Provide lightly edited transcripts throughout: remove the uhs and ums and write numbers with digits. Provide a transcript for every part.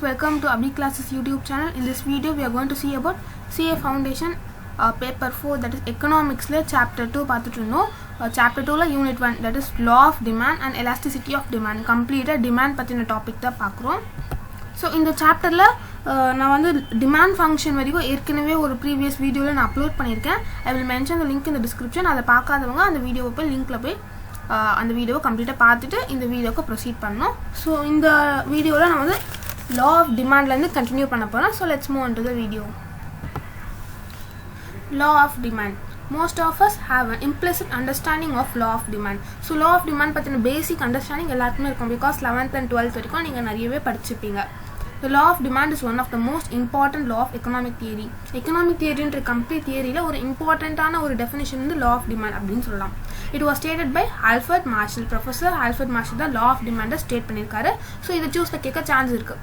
welcome to Abhi Classes YouTube channel. In this video we are going to see about CA Foundation paper 4, that is economics la chapter 2 paathutrundom. Chapter 2 la unit 1, that is law of demand and elasticity of demand. Complete demand pathina topic da paakrom. So in the chapter la நான் வந்து demand function வரைக்கும் ஏற்கனவே ஒரு previous வீடியோல நான் upload பண்ணிருக்கேன். I will mention the link in the description. அத பார்க்காதவங்க அந்த வீடியோவை போய் லிங்க்ல போய் அந்த வீடியோவை கம்ப்ளீட்டா பார்த்துட்டு இந்த வீடியோக்கு ப்ரோசீட் பண்ணனும். சோ இந்த வீடியோல நான் வந்து law of demand ல இருந்து கண்டினியூ பண்ண போறேன். So let's move on to the video. Law of demand. Most of us have an implicit understanding of law of demand. So law of demand பத்தின basic understanding எல்லாருக்குமே இருக்கும் because 11th and 12th வரைக்கும் நீங்க நிறையவே படிச்சிருப்பீங்க. The law of demand is one of the most important law of economic theory. Economic theory ன்ற complete theory ல ஒரு இம்பார்ட்டன்ட்டான ஒரு definition வந்து law of demand அப்படினு சொல்லலாம். It was stated by Alfred Marshall. Professor Alfred Marshall தான் law of demand state பண்ணிருக்காரு. So இத சூஸ்ல கேட்க சான்ஸ் இருக்கு.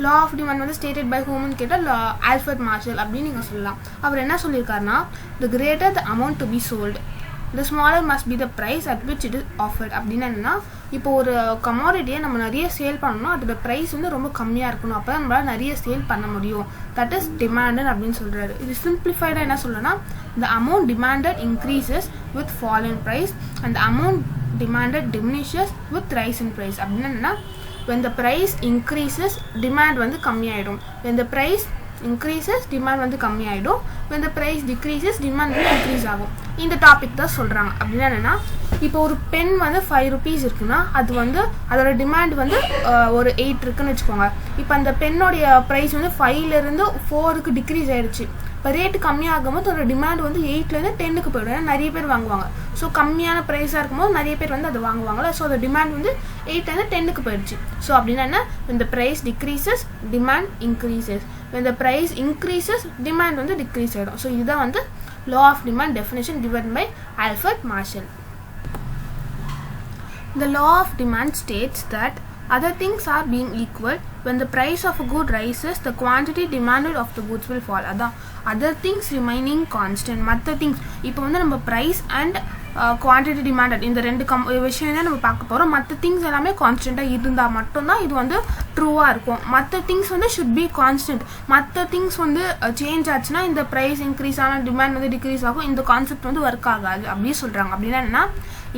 Law of demand வந்து stated by whom னு கேட்டா Alfred Marshall அப்படி நீங்க சொல்லலாம். அவர் என்ன சொல்லிருக்காருன்னா the greater the amount to be sold, the smaller must be the price at which it is offered. அப்படினா என்னன்னா இப்போ ஒரு கமோடிட்டியை நம்ம நிறைய சேல் பண்ணனும், அதோட பிரைஸ் வந்து ரொம்ப கம்மியா இருக்கணும், அப்பதான் நம்மளால நிறைய சேல் பண்ண முடியும். தட் இஸ் டிமாண்ட் அப்படினு சொல்றாரு. இது சிம்பிளிஃபைடா என்ன சொல்லணும்னா the amount demanded increases with fall in price and the amount demanded diminishes with rise in price. அப்படினா என்னன்னா when the price increases demand வந்து கம்மியாயிடும், when the price increases demand வந்து கம்மியாயிடும், when the price decreases demand வந்து increase ஆகும். இந்த topic தான் சொல்றாங்க. அப்படினா என்னன்னா இப்போ ஒரு பென் வந்து 5 ரூபீஸ் இருக்குன்னா அது வந்து அதோட டிமாண்ட் வந்து ஒரு 8 இருக்குன்னு வெச்சுக்கோங்க. இப்போ அந்த பென்னோட பிரைஸ் வந்து 5 ல இருந்து 4 க்கு டிக்ரீஸ் ஆயிருச்சு. இப்போ ரேட் கம்மியாகும்போது அதோட டிமாண்ட் வந்து 8 ல இருந்து 10 க்கு போய்டும். நிறைய பேர் வாங்குவாங்க. சோ கம்மியான பிரைஸா இருக்கும்போது நிறைய பேர் வந்து அது வாங்குவாங்கல. சோ அந்த டிமாண்ட் வந்து 8 ல இருந்து 10 க்கு போயிடுச்சு. சோ அப்படினா என்ன, when the price decreases demand increases, when the price increases demand வந்து decrease ஆயிடும். சோ இதுதான் வந்து law of demand definition given by Alfred Marshall. The law of demand states that other things are being equal, when the price of a good rises, the quantity demanded of the goods will fall. அதான் other things remaining constant. மற்ற things இப்போ வந்து நம்ம price and quantity demanded இந்த ரெண்டு விஷயம் தான் நம்ம பார்க்க போறோம். மற்ற things எல்லாமே கான்ஸ்டன்ட்டா இருந்தா மட்டும் தான் இது வந்து ட்ரூவா இருக்கும். மற்ற things வந்து should be constant. மற்ற things வந்து சேஞ்ச் ஆச்சுனா இந்த price increase ஆனா demand வந்து decrease ஆகும். இந்த கான்செப்ட் வந்து வர்க் ஆகாது அப்படி சொல்றாங்க. அப்படினா என்ன,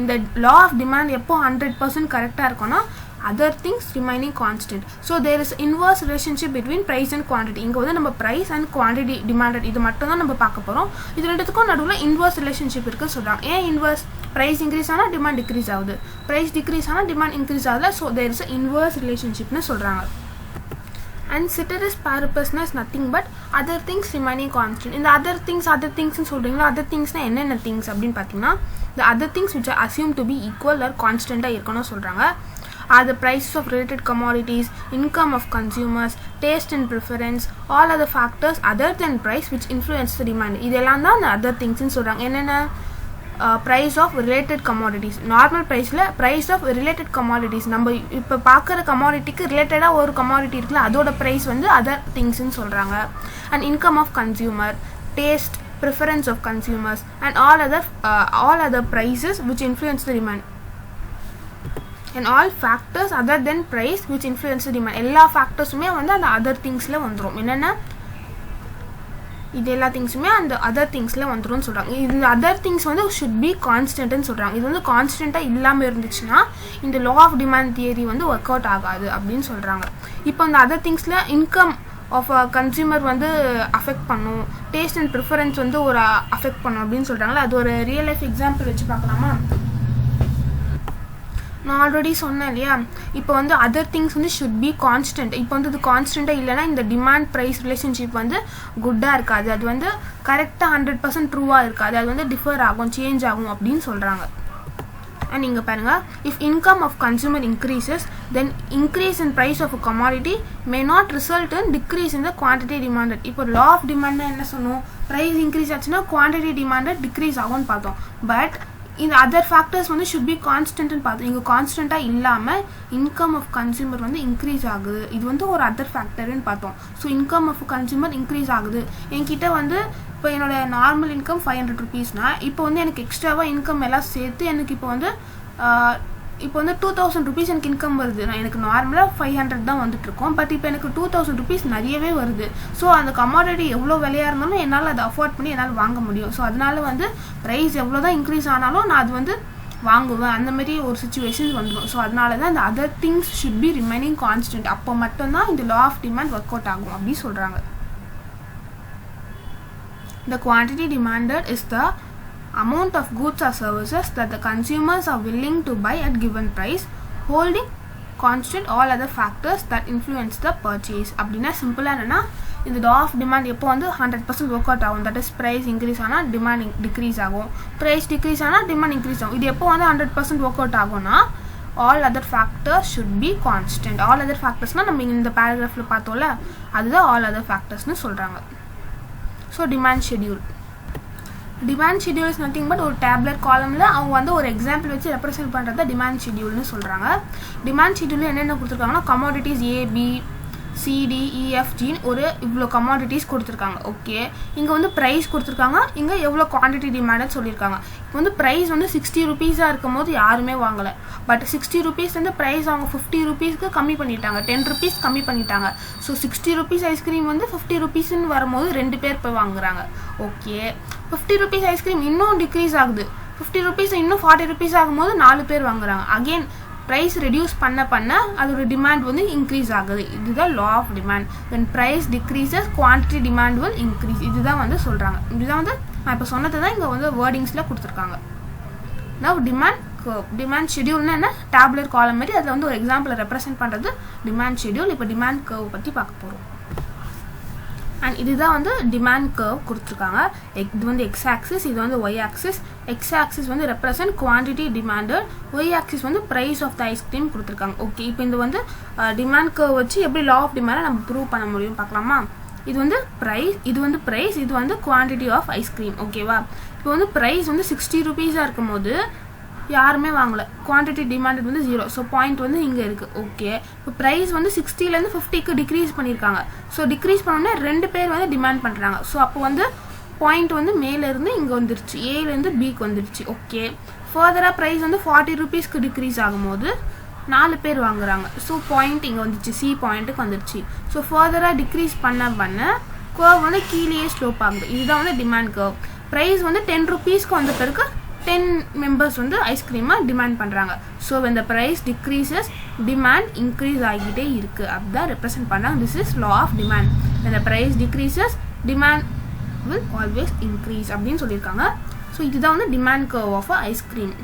இந்த law of demand எப்போ 100% கரெக்ட்டா இருக்கும்னா other things remaining constant. So there is inverse relationship between price and quantity. இங்க வந்து நம்ம price and quantity demanded இது மட்டும் தான் நம்ம பார்க்க போறோம். இது ரெண்டுத்துக்கும் நடுவுல inverse relationship இருக்கு சொல்றாங்க. ஏன் inverse? price increase ஆனா demand decrease ஆகுது, price decrease ஆனா demand increase ஆகுது. So there is a inverse relationship னு சொல்றாங்க. And ceteris paribus is nothing but other things remaining constant. இந்த other things னு சொல்றீங்களா, other thingsனா என்னென்ன things அப்படினு பாத்தீங்கன்னா the other things which are assumed to be equal or constant இருக்கணும் சொல்றாங்க. Are the prices of related commodities, income of consumers, taste and preference, all other factors other than price which influence the demand. இதெல்லாம் தான் other things னு சொல்றாங்க. என்னென்ன, price of related commodities, normal priceல price of related commodities, நம்ம இப்ப பார்க்குற commodityக்கு ரிலேட்டடா ஒரு commodity இருக்குல அதோட price வந்து other things னு சொல்றாங்க. And income of consumer, taste, preference of consumers and all other prices which influence the demand. And all factors other than price which influence the demand. எல்லா ஃபேக்டர்ஸுமே வந்து அந்த other thingsல வந்துரும். என்னன்னா இது எல்லா திங்ஸுமே அந்த other thingsல வந்துரும்னு சொல்றாங்க. இந்த other things வந்து should be constant னு சொல்றாங்க. இது வந்து கான்ஸ்டன்ட்டா இல்லாம இருந்துச்சுனா இந்த law of demand theory வந்து வொர்க் அவுட் ஆகாது அப்படினு சொல்றாங்க. இப்போ அந்த other thingsல income of a consumer வந்து அஃபெக்ட் பண்ணும், taste and preference வந்து ஒரு அஃபெக்ட் பண்ணும் அப்படினு சொல்றாங்கல. அது ஒரு ரியல் லைஃப் எக்ஸாம்பிள் வச்சு பார்க்கலாமா? நான் ஆல்ரெடி சொன்னேன் இல்லையா, இப்போ வந்து அதர் திங்ஸ் வந்து ஷுட் பி கான்ஸ்டன்ட். இப்போ வந்து இது கான்ஸ்டன்ட்டாக இல்லைனா இந்த டிமாண்ட் ப்ரைஸ் ரிலேஷன்ஷிப் வந்து குட்டாக இருக்காது, அது வந்து கரெக்டாக 100% ட்ரூவாக இருக்காது, அது வந்து டிஃபர் ஆகும், சேஞ்ச் ஆகும் அப்படின்னு சொல்கிறாங்க. அண்ட் இங்கே பாருங்கள், if income of consumer increases then increase in price of a commodity may not result in decrease in the quantity demanded. இப்போ லா ஆஃப் டிமாண்ட் என்ன சொன்னோம், ப்ரைஸ் இன்க்ரீஸ் ஆச்சுன்னா குவான்டிட்டி டிமாண்டட் டிக்ரீஸ் ஆகும்னு பார்த்தோம். பட் இந்த other factors வந்து should be கான்ஸ்டன்ட்னு பார்த்தோம். இங்கே கான்ஸ்டன்ட்டாக இல்லாமல் இன்கம் ஆஃப் கன்சியூமர் வந்து இன்க்ரீஸ் ஆகுது, இது வந்து ஒரு அதர் ஃபேக்டர்னு பார்த்தோம். So income of consumer increase ஆகுது. என்கிட்ட வந்து இப்போ என்னோட நார்மல் இன்கம் 500 rupeesனா இப்போ வந்து எனக்கு எக்ஸ்ட்ராவாக இன்கம் எல்லாம் சேர்த்து எனக்கு இப்போ வந்து இப்போ வந்து 2000 rupees எனக்கு இன்கம் வருது, நான் எனக்கு நார்மலாக 500 தான் வந்துட்டு இருக்கோம், பட் இப்போ எனக்கு 2000 rupees நிறையவே வருது. ஸோ அந்த கமாடிட்டி எவ்வளோ விலையாக இருந்தாலும் என்னால் அதை அஃபோர்ட் பண்ணி என்னால் வாங்க முடியும். ஸோ அதனால வந்து ப்ரைஸ் எவ்வளோ தான் இன்க்ரீஸ் ஆனாலும் நான் அது வந்து வாங்குவேன், அந்த மாதிரி ஒரு சுச்சுவேஷன்ஸ் வந்துடும். ஸோ அதனால தான் இந்த other things should be remaining constant, அப்போ மட்டும்தான் இந்த law of demand work out ஆகும் அப்படின்னு சொல்கிறாங்க. The quantity demanded is the amount of goods or services that the consumers are willing to buy at given price, holding constant all other factors that influence the purchase. அப்படின்னா சிம்பிளாக என்னன்னா, இந்த law of demand எப்போ வந்து 100% work out ஆகும், that is price increase ஆனால் demand degrees ஆகும், price degrees ஆனால் டிமாண்ட் இன்க்ரீஸ் ஆகும். இது எப்போ வந்து 100% ஒர்க் அவுட் ஆகும்னா all other factors should be constant. all other factorsனால் நம்ம இந்த பேராகிராஃபில் பார்த்தோம்ல, அதுதான் all other factorsனு சொல்கிறாங்க. So demand schedule. Demand schedule is nothing but ஒரு டேப்லெட் காலமில் அவங்க வந்து ஒரு எக்ஸாம்பிள் வச்சு ரெப்ரசென்ட் பண்ணுறத டிமாண்ட் ஷெட்யூல்னு சொல்கிறாங்க. டிமாண்ட் ஷெட்யூலில் என்னென்ன கொடுத்துருக்காங்கன்னா, கமாடிட்டிஸ் ஏபி சிடிஇஎஃப்ஜின்னு ஒரு இவ்வளோ கமாடிட்டிஸ் கொடுத்துருக்காங்க. ஓகே, இங்கே வந்து ப்ரைஸ் கொடுத்துருக்காங்க, இங்கே எவ்வளோ குவான்டிட்டி டிமாண்டுன்னு சொல்லியிருக்காங்க. இப்போ வந்து ப்ரைஸ் வந்து 60 rupees இருக்கும் போது யாருமே வாங்கலை, பட் 60 rupees வந்து ப்ரைஸ் அவங்க 50 rupeesக்கு கம்மி பண்ணிட்டாங்க, 10 rupees கம்மி பண்ணிட்டாங்க. ஸோ 60 rupees ஐஸ்கிரீம் வந்து 50 rupeesன்னு வரும்போது 2 பேர் போய் வாங்குறாங்க. ஓகே, 50 rupees ஐஸ்கிரீம் இன்னும் டிக்ரீஸ் ஆகுது, 50 rupees இன்னும் 40 rupees ஆகும்போது 4 பேர் வாங்குறாங்க. அகெயின் ப்ரைஸ் ரெடியூஸ் பண்ண அதோட டிமாண்ட் வந்து இன்க்ரீஸ் ஆகுது. இதுதான் law of demand. When price decreases quantity demand will increase. இதுதான் வந்து சொல்கிறாங்க. இதுதான் வந்து நான் இப்போ சொன்னது தான் இங்கே வந்து வேர்டிங்ஸில் கொடுத்துருக்காங்க. நான் டிமாண்ட் கர்வ், டிமாண்ட் ஷெட்யூல்னா என்ன, டேப்லெட் காலம் மாதிரி அதில் வந்து ஒரு எக்ஸாம்பிளை ரெப்ரசென்ட் பண்ணுறது டிமாண்ட் ஷெட்யூல். இப்போ டிமாண்ட் கர்வ் பற்றி பார்க்க போகிறோம். அண்ட் இதுதான் வந்து டிமாண்ட் கர்வ் கொடுத்துருக்காங்க. இது வந்து எக்ஸ் ஆக்சிஸ், இது வந்து ஒய் ஆக்சிஸ். எக்ஸ் ஆக்சிஸ் வந்து represent quantity demanded, Y axis வந்து ப்ரைஸ் ஆஃப் த ஐஸ்கிரீம் கொடுத்துருக்காங்க. ஓகே, இப்போ இது வந்து டிமாண்ட் கர்வ் வச்சு எப்படி லா ஆஃப் டிமாண்டை நம்ம ப்ரூவ் பண்ண முடியும் பார்க்கலாமா. இது வந்து ப்ரைஸ், இது வந்து ப்ரைஸ், இது வந்து குவான்டிட்டி ஆஃப் ஐஸ்கிரீம். ஓகேவா, இப்போ வந்து ப்ரைஸ் வந்து 60 rupees இருக்கும் போது யாருமே வாங்கலை, குவான்டிட்டி டிமாண்டட் வந்து 0. ஸோ பாயிண்ட் வந்து இங்கே இருக்குது. ஓகே, இப்போ ப்ரைஸ் வந்து 60லேருந்து 50க்கு டிக்ரீஸ் பண்ணியிருக்காங்க. ஸோ டிக்ரீஸ் பண்ணோன்னே 2 பேர் வந்து டிமாண்ட் பண்ணுறாங்க. ஸோ அப்போ வந்து பாயிண்ட் வந்து மேலேருந்து இங்கே வந்துருச்சு, ஏலேருந்து பிக்கு வந்துருச்சு. ஓகே, ஃபர்தராக ப்ரைஸ் வந்து 40 rupeesக்கு டிக்ரீஸ் ஆகும்போது 4 பேர் வாங்குறாங்க. ஸோ பாயிண்ட் இங்கே வந்துருச்சு, சி பாயிண்ட்டுக்கு வந்துருச்சு. ஸோ ஃபர்தராக டிக்ரீஸ் பண்ண கர்வ் வந்து கீழேயே ஸ்லோப் ஆகுது. இதுதான் வந்து டிமாண்ட் கர்வ். ப்ரைஸ் வந்து 10 rupeesக்கு வந்த பிறகு 10 members வந்து ஐஸ்கிரீமை டிமாண்ட் பண்ணுறாங்க. So when the price decreases demand increase ஆகிட்டே இருக்குது, அதுதான் ரெப்ரசென்ட் பண்ணாங்க. This is law of demand. when the price decreases demand will always increase அப்படின்னு சொல்லியிருக்காங்க. ஸோ இதுதான் வந்து demand curve of ice cream.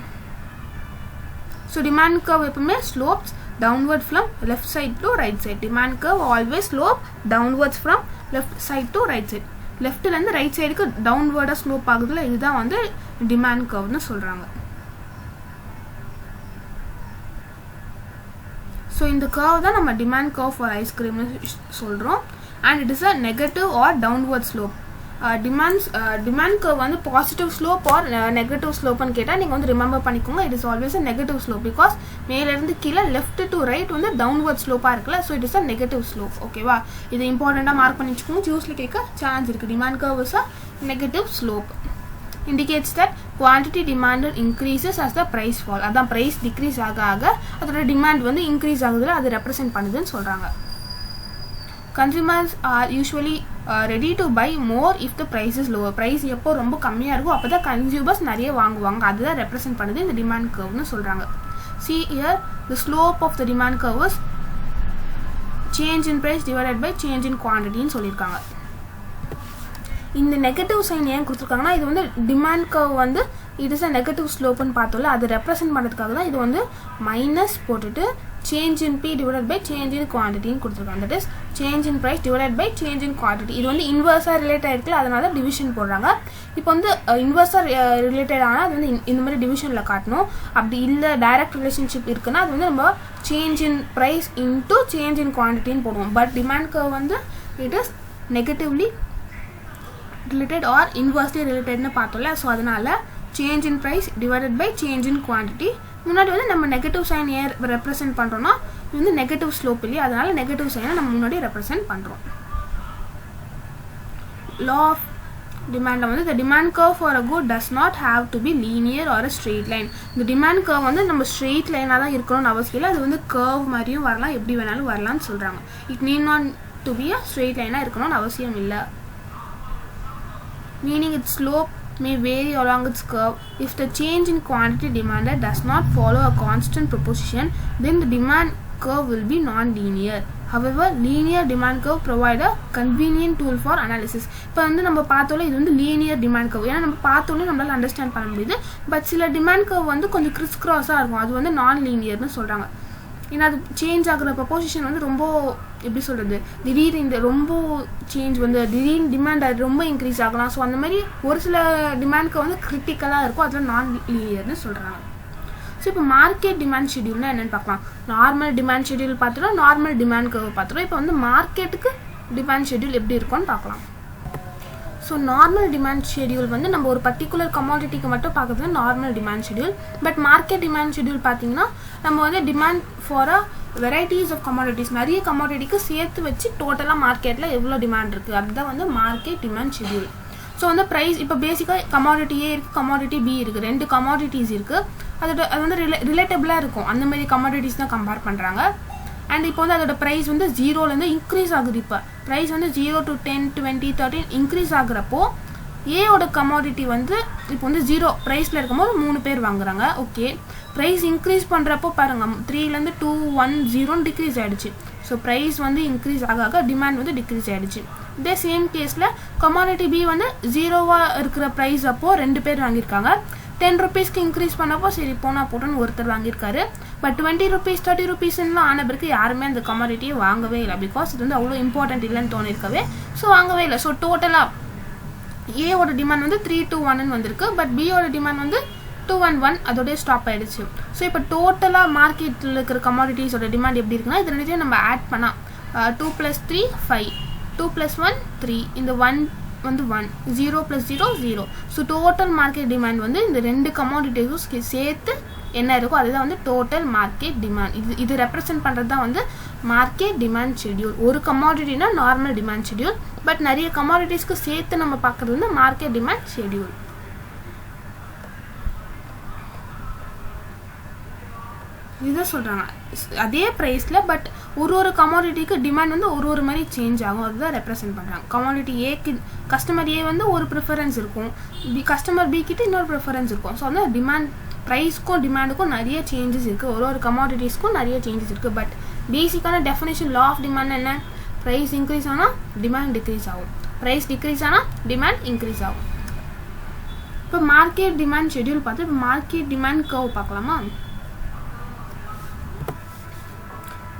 So demand curve எப்பவுமே slopes downward from left side to right side. demand curve always slope downwards from left side to right side. லெஃப்ட்லேருந்து right சைடுக்கு டவுன்வர்டாக slope ஆகுதுல, இதுதான் வந்து டிமாண்ட் கர்வ்னு சொல்கிறாங்க. ஸோ இந்த கர்வ் தான் நம்ம டிமாண்ட் கர்வ் ஃபார் ஐஸ்கிரீம்னு சொல்கிறோம். And it is a negative or downward slope. Demand curve வந்து பாசிட்டிவ் ஸ்லோப் ஆர் நெகட்டிவ் ஸ்லோப்னு கேட்டால் நீங்கள் வந்து ரிமெம்பர் பண்ணிக்கோங்க, it is always a negative slope. Because மேலேருந்து கீழே லெஃப்ட் டு ரைட் வந்து டவுன்வர்ட் ஸ்லோப்பாக இருக்குல்ல, so it is a negative slope. ஓகேவா, இது இம்பார்ட்டண்ட்டாக மார்க் பண்ணி வச்சுக்கோங்க, ஜூஸில் கேட்க சான்ஸ் இருக்குது. Demand curve is a negative slope. indicates that quantity demanded increases as the price fall. அதான் price decrease ஆக அதோட demand வந்து increase ஆகுதுல, அது represent பண்ணுதுன்னு சொல்கிறாங்க. Consumers are usually ready to buy more if the price is lower. price எப்போ ரொம்ப கம்மியாக இருக்கும் அப்போ தான் consumers நிறைய வாங்குவாங்க, அதுதான் represent பண்ணுது இந்த demand curveனு சொல்கிறாங்க. See here, the slope of the demand curve is change in price divided by change in quantity ன்னு சொல்லியிருக்காங்க. இந்த நெகட்டிவ் சைன் ஏன் கொடுத்துருக்காங்கன்னா, இது வந்து டிமாண்ட் கர்வ் வந்து இட் இஸ் அ நெகட்டிவ் ஸ்லோப்னு பார்த்தோம்ல, அது ரெப்ரசென்ட் பண்ணுறதுக்காக தான் இது வந்து மைனஸ் போட்டுட்டு change in P divided by change in குவான்டிட்டின்னு கொடுத்துருக்காங்க. That is change in price divided by change in quantity. இது வந்து இன்வர்ஸாக ரிலேட் ஆகிருக்குல்ல, அதனால தான் டிவிஷன் போடுறாங்க. இப்போ வந்து இன்வர்ஸாக ரிலேட்டட் ஆனால் அது வந்து இந்த மாதிரி டிவிஷனில் காட்டணும். அப்படி இல்லை டைரக்ட் ரிலேஷன்ஷிப் இருக்குன்னா அது வந்து நம்ம change in price into change in குவான்டிட்டின்னு போடுவோம். பட் டிமாண்ட் கர்வ் வந்து it is negatively related or inversely related னு பார்த்தோம்ல, ஸோ அதனால change in price divided by change in quantity. முன்னாடி வந்து நம்ம நெகட்டிவ் சைன் ஏன் ரெப்ரசென்ட் பண்ணுறோம்னா இது வந்து நெகட்டிவ் ஸ்லோப் இல்லையா, அதனால நெகட்டிவ் சைனை நம்ம முன்னாடி ரெப்ரசென்ட் பண்ணுறோம். demand வந்து the demand curve for a good does not have to be linear or a straight line. இந்த demand curve வந்து நம்ம straight line தான் இருக்கணும்னு அவசியம் இல்லை. அது வந்து curve மாதிரியும் வரலாம், எப்படி வேணாலும் வரலாம்னு சொல்றாங்க. It need not to be a straight line இருக்கணும்னு அவசியம் இல்லை. Meaning its slope may vary along its curve. If the change in quantity demanded does not follow a constant proportion, then the demand curve will be non-linear. However, linear demand curve provide a convenient tool for analysis. இப்போ வந்து நம்ம பார்த்தோம்ல இது வந்து linear demand curve. ஏன்னா நம்ம பார்த்தோம்ல நம்மளால அண்டர்ஸ்டாண்ட் பண்ண முடியுது. பட் சில demand curve வந்து கொஞ்சம் கிறிஸ் கிராஸாக இருக்கும். அது வந்து நான் லீனியர்னு சொல்கிறாங்க. ஏன்னா அது சேஞ்ச் ஆகிற ப்ரொபோசிஷன் வந்து ரொம்ப எப்படி சொல்கிறது, திடீர்னு இந்த ரொம்ப சேஞ்ச் வந்து திடீர்னு டிமாண்ட் அது ரொம்ப இன்க்ரீஸ் ஆகலாம். ஸோ அந்த மாதிரி ஒரு சில டிமாண்ட்க்கு வந்து கிரிட்டிக்கலாக இருக்கும். அதில் நான் லீனியர்னு சொல்கிறாங்க. ஸோ இப்போ மார்க்கெட் டிமாண்ட் ஷெடியூல்னா என்னென்னு பார்க்கலாம். நார்மல் டிமாண்ட் ஷெடியூல் பார்த்துட்டோம், நார்மல் டிமாண்ட் கர்வ் பார்த்துட்டோம். இப்போ வந்து மார்க்கெட்டுக்கு டிமாண்ட் ஷெடியூல் எப்படி இருக்கும்னு பார்க்கலாம். ஸோ நார்மல் டிமாண்ட் ஷெடியூல் வந்து நம்ம ஒரு பர்டிகுலர் கமாடிட்டிக்கு மட்டும் பார்க்குறது normal demand schedule. But market demand schedule பார்த்தீங்கன்னா நம்ம வந்து demand for a varieties of commodities, நிறைய கமாடிட்டிக்கு சேர்த்து வச்சு டோட்டலாக மார்க்கெட்டில் எவ்வளோ டிமாண்ட் இருக்குது அதுதான் வந்து மார்க்கெட் டிமாண்ட் ஷெடியூல். ஸோ வந்து ப்ரைஸ் இப்போ பேசிக்காக கமாடிட்டி ஏ இருக்குது, கமாடிட்டி பி இருக்குது, ரெண்டு கமாடிட்டிஸ் இருக்குது. அது வந்து ரிலேட்டபிளாக இருக்கும். அந்த மாதிரி கமாடிட்டிஸ் தான் கம்பேர் பண்ணுறாங்க. அண்ட் இப்போ வந்து அதோட ப்ரைஸ் வந்து 0லேருந்து இன்க்ரீஸ் ஆகுது. இப்போ ப்ரைஸ் வந்து 0 to 10, 20, 30 இன்க்ரீஸ் ஆகுறப்போ ஏவோட கமாடிட்டி வந்து இப்போ வந்து 0 ப்ரைஸில் இருக்கும்போது 3 பேர் வாங்குறாங்க. ஓகே, ப்ரைஸ் இன்க்ரீஸ் பண்ணுறப்போ பாருங்கள் 3லேருந்து 2, 1, 0 டிக்ரீஸ் ஆகிடுச்சு. ஸோ ப்ரைஸ் வந்து இன்க்ரீஸ் ஆக டிமாண்ட் வந்து டிக்ரீஸ் ஆகிடுச்சு. இதே சேம் கேஸில் கமாடிட்டி பி வந்து 0வாக இருக்கிற ப்ரைஸ் அப்போது 2 பேர் வாங்கியிருக்காங்க. 10 rupeesக்கு இன்க்ரீஸ் பண்ணப்போ சரி போனால் போட்டோன்னு ஒருத்தர் வாங்கியிருக்காரு. பட் 20 rupees 30 rupeesலாம் ஆன பிறகு யாருமே அந்த கமாடிட்டியை வாங்கவே இல்லை. பிகாஸ் இது வந்து அவ்வளோ இம்பார்ட்டன்ட் இல்லைன்னு தோணிருக்கவே ஸோ வாங்கவே இல்லை. ஸோ டோட்டலாக ஏவோட டிமாண்ட் வந்து 3 to 1 வந்திருக்கு. பட் பியோட டிமாண்ட் வந்து 2 and 1 அதோடய ஸ்டாப் ஆகிடுச்சு. ஸோ இப்போ டோட்டலாக மார்க்கெட்டில் இருக்கிற கமாடிட்டிஸோட டிமாண்ட் எப்படி இருக்குன்னா இது ரெண்டுத்தையும் நம்ம ஆட் பண்ணால் 2 + 3 5, 2 + 1 3, இந்த 1 வந்து 1, 0 + 0 0. ஸோ டோட்டல் மார்க்கெட் டிமாண்ட் வந்து இந்த ரெண்டு கமாடிட்டிஸும் சேர்த்து என்ன இருக்கோ அதுதான் வந்து டோட்டல் மார்க்கெட் டிமாண்ட். இது ரெப்ரசென்ட் பண்ணுறது தான் வந்து மார்க்கெட் டிமாண்ட் ஷெடியூல். ஒரு கமாடிட்டினா நார்மல் டிமாண்ட் ஷெடியூல், பட் நிறைய கமாடிட்டிஸ்க்கு சேர்த்து நம்ம பார்க்குறது வந்து மார்க்கெட் டிமாண்ட் ஷெடியூல். இதுதான் சொல்கிறாங்க. அதே ப்ரைஸில் பட் ஒரு கமாடிட்டிக்கு டிமாண்ட் வந்து ஒரு மாதிரி சேஞ்ச் ஆகும். அதுதான் ரெப்ரசென்ட் பண்ணுறாங்க. கமாடிட்டி ஏக்கு கஸ்டமர் ஏ வந்து ஒரு ப்ரிஃபரன்ஸ் இருக்கும், கஸ்டமர் பி கிட்ட இன்னொரு ப்ரிஃபரன்ஸ் இருக்கும். ஸோ வந்து டிமாண்ட் ப்ரைஸ்க்கும் டிமாண்டுக்கும் நிறைய சேஞ்சஸ் இருக்குது. ஒரு கமாடிட்டிஸ்க்கும் நிறைய சேஞ்சஸ் இருக்குது. பட் பேசிக்கான டெஃபினேஷன் லா ஆஃப் டிமாண்ட் என்ன? ப்ரைஸ் இன்க்ரீஸ் ஆனால் டிமாண்ட் டிக்ரீஸ் ஆகும், ப்ரைஸ் டிக்ரீஸ் ஆனால் டிமாண்ட் இன்க்ரீஸ் ஆகும். இப்போ மார்க்கெட் டிமாண்ட் ஷெடியூல் பார்த்து இப்போ மார்க்கெட் டிமாண்ட் கர்வ் பார்க்கலாமா?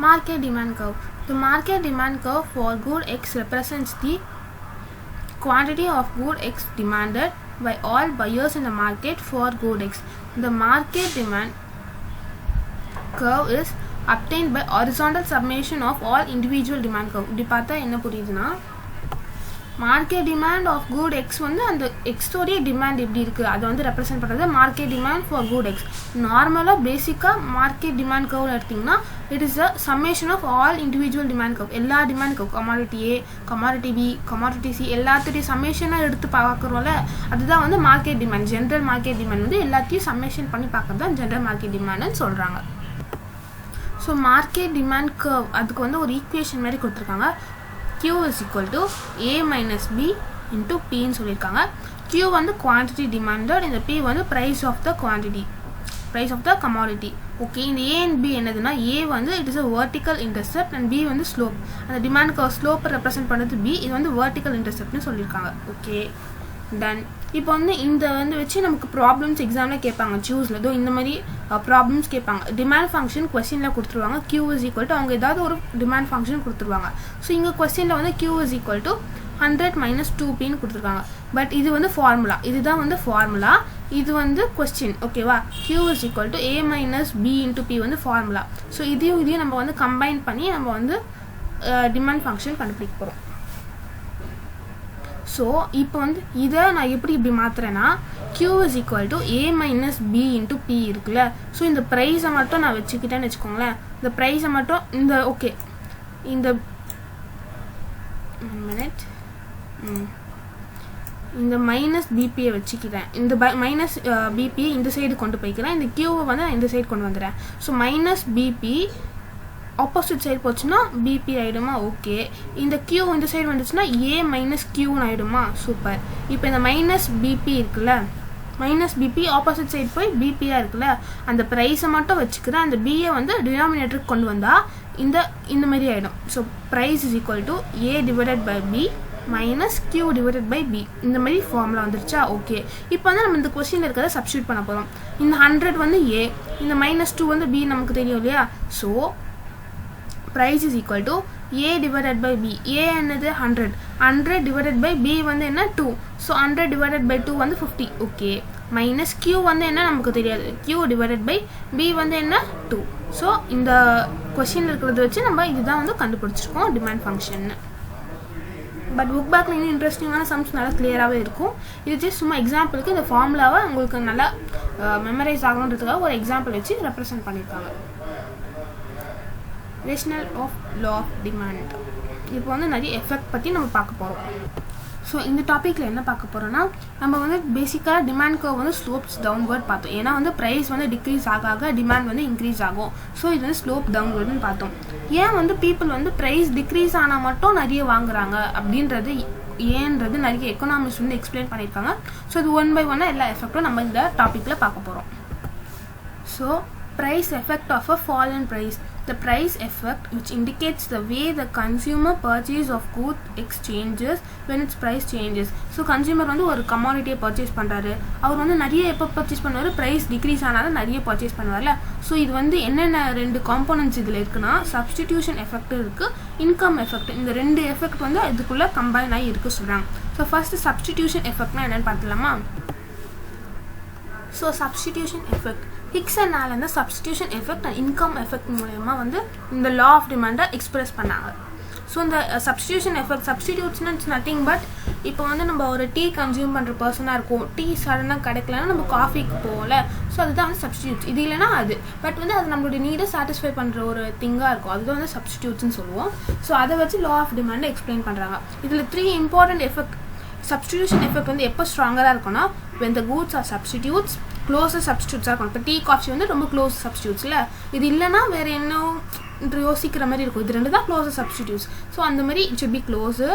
Market demand curve. The market demand curve for good X represents the quantity of good X demanded by all buyers in the market for good X. The market demand curve is obtained by horizontal summation of all individual demand curve. இப்படி பார்த்தா என்ன புரியுதுன்னா market demand of good X வந்து அந்த எக்ஸோடைய demand எப்படி இருக்குது அதை வந்து ரெப்ரசென்ட் பண்ணுறது market demand for good X. நார்மலாக பேசிக்காக மார்க்கெட் டிமாண்ட் கர்வ் எடுத்திங்கன்னா it is a summation of all individual demand curve. எல்லா demand curve commodity A, commodity B, commodity C எல்லாத்துடைய சம்மேஷனாக எடுத்து பார்க்குறோம்ல அதுதான் வந்து market demand. General market demand வந்து எல்லாத்தையும் சம்மேஷன் பண்ணி பார்க்குறது தான் ஜென்ரல் மார்க்கெட் டிமாண்ட்னு சொல்கிறாங்க. ஸோ மார்க்கெட் டிமாண்ட் கர்வ் அதுக்கு வந்து ஒரு ஈக்குவேஷன் மாதிரி கொடுத்துருக்காங்க. Q is equal to A minus B into P ன்னு சொல்லியிருக்காங்க. Q வந்து quantity demanded, இந்த P வந்து price of the quantity, price of the commodity. Okay, இந்த A and B என்னதுன்னா A வந்து it is a vertical intercept and B வந்து slope. அந்த டிமாண்ட் கர்வ் ஸ்லோப் ரெப்ரசென்ட் பண்ணுறது B, இது வந்து vertical interceptனு சொல்லியிருக்காங்க. Okay done. இப்போ வந்து இந்த வந்து வச்சு நமக்கு ப்ராப்ளம்ஸ் எக்ஸாமில் கேட்பாங்க சூஸில். இதோ இந்த மாதிரி ப்ராப்ளம்ஸ் கேட்பாங்க. டிமாண்ட் ஃபங்க்ஷன் கொஸ்டினில் கொடுத்துருவாங்க. Q is equal to அவங்க ஏதாவது ஒரு டிமாண்ட் ஃபங்க்ஷன் கொடுத்துருவாங்க. ஸோ இங்கே கொஸ்டினில் வந்து Q is equal to 100 minus 2Pன்னு கொடுத்துருக்காங்க. பட் இது வந்து ஃபார்முலா, இதுதான் வந்து ஃபார்முலா, இது வந்து கொஸ்டின். ஓகேவா? Q is equal to A minus B into P வந்து ஃபார்முலா. ஸோ இதையும் நம்ம வந்து கம்பைன் பண்ணி நம்ம வந்து டிமாண்ட் ஃபங்க்ஷன் கண்டுபிடிக்க போகிறோம். ஸோ இப்போ வந்து இதை நான் இப்படி மாற்றுறேன்னா Q is equal to A minus B into P இருக்குல்ல. ஸோ இந்த ப்ரைஸை மட்டும் நான் வச்சுக்கிட்டேன்னு வச்சுக்கோங்களேன். இந்த ப்ரைஸை மட்டும் இந்த ஓகே இந்த மினிட் இந்த மைனஸ் பிபியை வச்சுக்கிறேன், இந்த மைனஸ் பிபியை இந்த சைடு கொண்டு போய்க்கிறேன், இந்த கியூவை வந்து நான் இந்த சைடு கொண்டு வந்துடுறேன். So minus PP opposite side போச்சுன்னா பிபி ஆகிடுமா? ஓகே. இந்த கியூ இந்த சைடு வந்துச்சுன்னா ஏ மைனஸ் கியூன்னு ஆகிடுமா? சூப்பர். இப்போ இந்த மைனஸ் பிபி இருக்குல்ல, மைனஸ் பிபி ஆப்போசிட் சைடு போய் பிபியாக இருக்குல்ல, அந்த ப்ரைஸை மட்டும் வச்சுக்கிறேன், அந்த பியை வந்து டினாமினேட்டருக்கு கொண்டு வந்தால் இந்த மாதிரி ஆகிடும். So price is equal to A divided by B minus Q divided by B. இந்த மாதிரி ஃபார்முலா வந்துருச்சா? ஓகே. இப்போ வந்து நம்ம இந்த கொஸ்டினில் இருக்கிறத சப்ஸ்டியூட் பண்ண போகிறோம். இந்த 100 வந்து ஏ, இந்த -2 வந்து பி நமக்கு தெரியும் இல்லையா? So price is equal to A divided by B. A என்னது 100 டிவைடட் பை பி வந்து என்ன 2. ஸோ 100 டிவைடட் பை 2 வந்து 50. ஓகே. மைனஸ் கியூ வந்து என்ன நமக்கு தெரியாது, கியூ டிவைடட் பை பி வந்து என்ன 2. ஸோ இந்த கொஸ்டினில் இருக்கிறத வச்சு நம்ம இதுதான் வந்து கண்டுபிடிச்சிருக்கோம் டிமாண்ட் ஃபங்க்ஷன். பட் புக் பேக்கில் இன்னும் இன்ட்ரெஸ்டிங்கான சம்ஸ் நல்லா கிளியராகவே இருக்கும். இது ஜஸ்ட் சும்மா எக்ஸாம்பிளுக்கு இந்த ஃபார்முலாவை உங்களுக்கு நல்லா மெமரைஸ் ஆகணுன்றதுக்காக ஒரு எக்ஸாம்பிள் வச்சு ரெப்ரசென்ட் பண்ணியிருக்காங்க. Rational of law of demand. இப்போ வந்து நிறைய எஃபெக்ட் பற்றி நம்ம பார்க்க போகிறோம். ஸோ இந்த டாப்பிக்கில் என்ன பார்க்க போகிறோன்னா, நம்ம வந்து பேசிக்காக டிமாண்ட் கர்வ் வந்து ஸ்லோப்ஸ் டவுன்வர்ட் பார்த்தோம். ஏன்னா வந்து ப்ரைஸ் வந்து டிக்ரீஸ் ஆக டிமாண்ட் வந்து இன்க்ரீஸ் ஆகும். ஸோ இது வந்து ஸ்லோப் டவுன்வர்ட்னு பார்த்தோம். ஏன் வந்து பீப்புள் வந்து ப்ரைஸ் டிக்ரீஸ் ஆனால் மட்டும் நிறைய வாங்குறாங்க அப்படின்றது ஏன்றது நிறைய எக்கனாமிக்ஸ் வந்து எக்ஸ்பிளைன் பண்ணியிருக்காங்க. ஸோ இது 1 by 1 எல்லா எஃபெக்டும் நம்ம இந்த டாப்பிக்கில் பார்க்க போகிறோம். So price effect of a fall in price. The price effect, which indicates the way the consumer purchase of goods exchanges when its price changes. So consumer வந்து ஒரு commodity purchase பண்றாரு, அவர் வந்து நிறைய எப்போ purchase பண்ணுவாரு, price decrease ஆனாலும் நிறைய purchase பண்ணுவார்ல. So இது வந்து என்னென்ன 2 காம்போனன்ட்ஸ் இதில் இருக்குன்னா, substitution effect இருக்கு, income effect. இந்த 2 எஃபெக்ட் வந்து இதுக்குள்ள கம்பைன் ஆகி இருக்கு சொல்றாங்க. ஸோ ஃபர்ஸ்ட் substitution effectனா என்னன்னு பார்க்கலாமா? So substitution effect Hicks and Allen the substitution effect and income effect மூலமா வந்து இந்த law of demand எக்ஸ்பிரஸ் பண்ணாங்க. ஸோ இந்த substitution effect substitutes it's nothing but இப்போ வந்து நம்ம ஒரு டீ கன்சியூம் பண்ணுற பர்சனாக இருக்கும், டீ சடனாக கிடைக்கலன்னா நம்ம காஃபிக்கு போகல. ஸோ அதுதான் வந்து சப்ஸ்டியூட்ஸ். இது இல்லைனா அது பட் வந்து அது நம்மளுடைய நீடை சாட்டிஸ்ஃபை பண்ணுற ஒரு திங்காக இருக்கும், அதுதான் வந்து சப்ஸ்டியூட்ஸ்னு சொல்லுவோம். ஸோ அதை வச்சு law of demand எக்ஸ்பிளைன் பண்ணுறாங்க. இதில் 3 important effect. Substitution effect வந்து எப்போ ஸ்ட்ராங்கராக இருக்கும்னா, when the goods are substitutes, closer substitutes இருக்கும். இப்போ டீ காஃபி வந்து ரொம்ப க்ளோஸ் சப்ஸ்டியூட்ஸில், இது இல்லைனா வேறு என்ன யோசிக்கிற மாதிரி இருக்கும். இது 2 தான் க்ளோசர் சப்ஸ்டியூட்ஸ். ஸோ அந்த மாதிரி it should be closer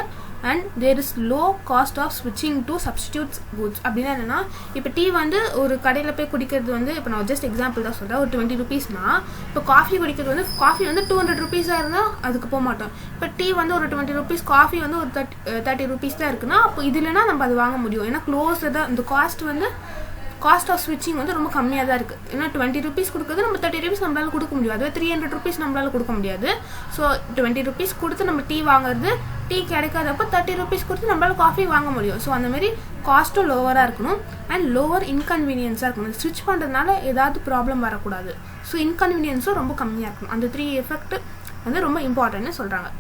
and there is low cost of switching to substitutes goods. அப்படின்னா என்னென்னா, இப்போ டீ வந்து ஒரு கடையில் போய் குடிக்கிறது வந்து, இப்போ நான் ஜஸ்ட் எக்ஸாம்பிள் தான் சொல்கிறேன், ஒரு 20 rupeesனா, இப்போ காஃபி குடிக்கிறது வந்து காஃபி வந்து 200 rupees இருந்தால் அதுக்கு போக மாட்டோம். இப்போ டீ வந்து ஒரு 20 rupees, காஃபி வந்து ஒரு 30 rupees தான் இருக்குன்னா, அப்போ இது இல்லைனா நம்ம அது வாங்க முடியும். ஏன்னா க்ளோஸ் தான் இந்த காஸ்ட் ஆஃப் ஸ்விட்சிங் வந்து ரொம்ப கம்மியாக தான் இருக்குது. ஏன்னா 20 rupees கொடுக்குறது நம்ம 30 rupees நம்மளால கொடுக்க முடியாது, அதுவே 300 rupees நம்மளால கொடுக்க முடியாது. ஸோ 20 rupees கொடுத்து நம்ம டீ வாங்குறது, டீ கிடைக்காதப்போ 30 rupees கொடுத்து நம்மளால காஃபி வாங்க முடியும். ஸோ அந்த மாதிரி காஸ்ட்டும் லோவராக இருக்கணும் அண்ட் லோவர் இன்கன்வீனியன்ஸாக இருக்கணும். ஸ்விட்ச் பண்ணுறதுனால ஏதாவது ப்ராப்ளம் வரக்கூடாது. ஸோ இன்கன்வீனியன்ஸும் ரொம்ப கம்மியாக இருக்கணும். அந்த 3 எஃபெக்ட் வந்து ரொம்ப இம்பார்ட்டன்ட்னு சொல்கிறாங்க.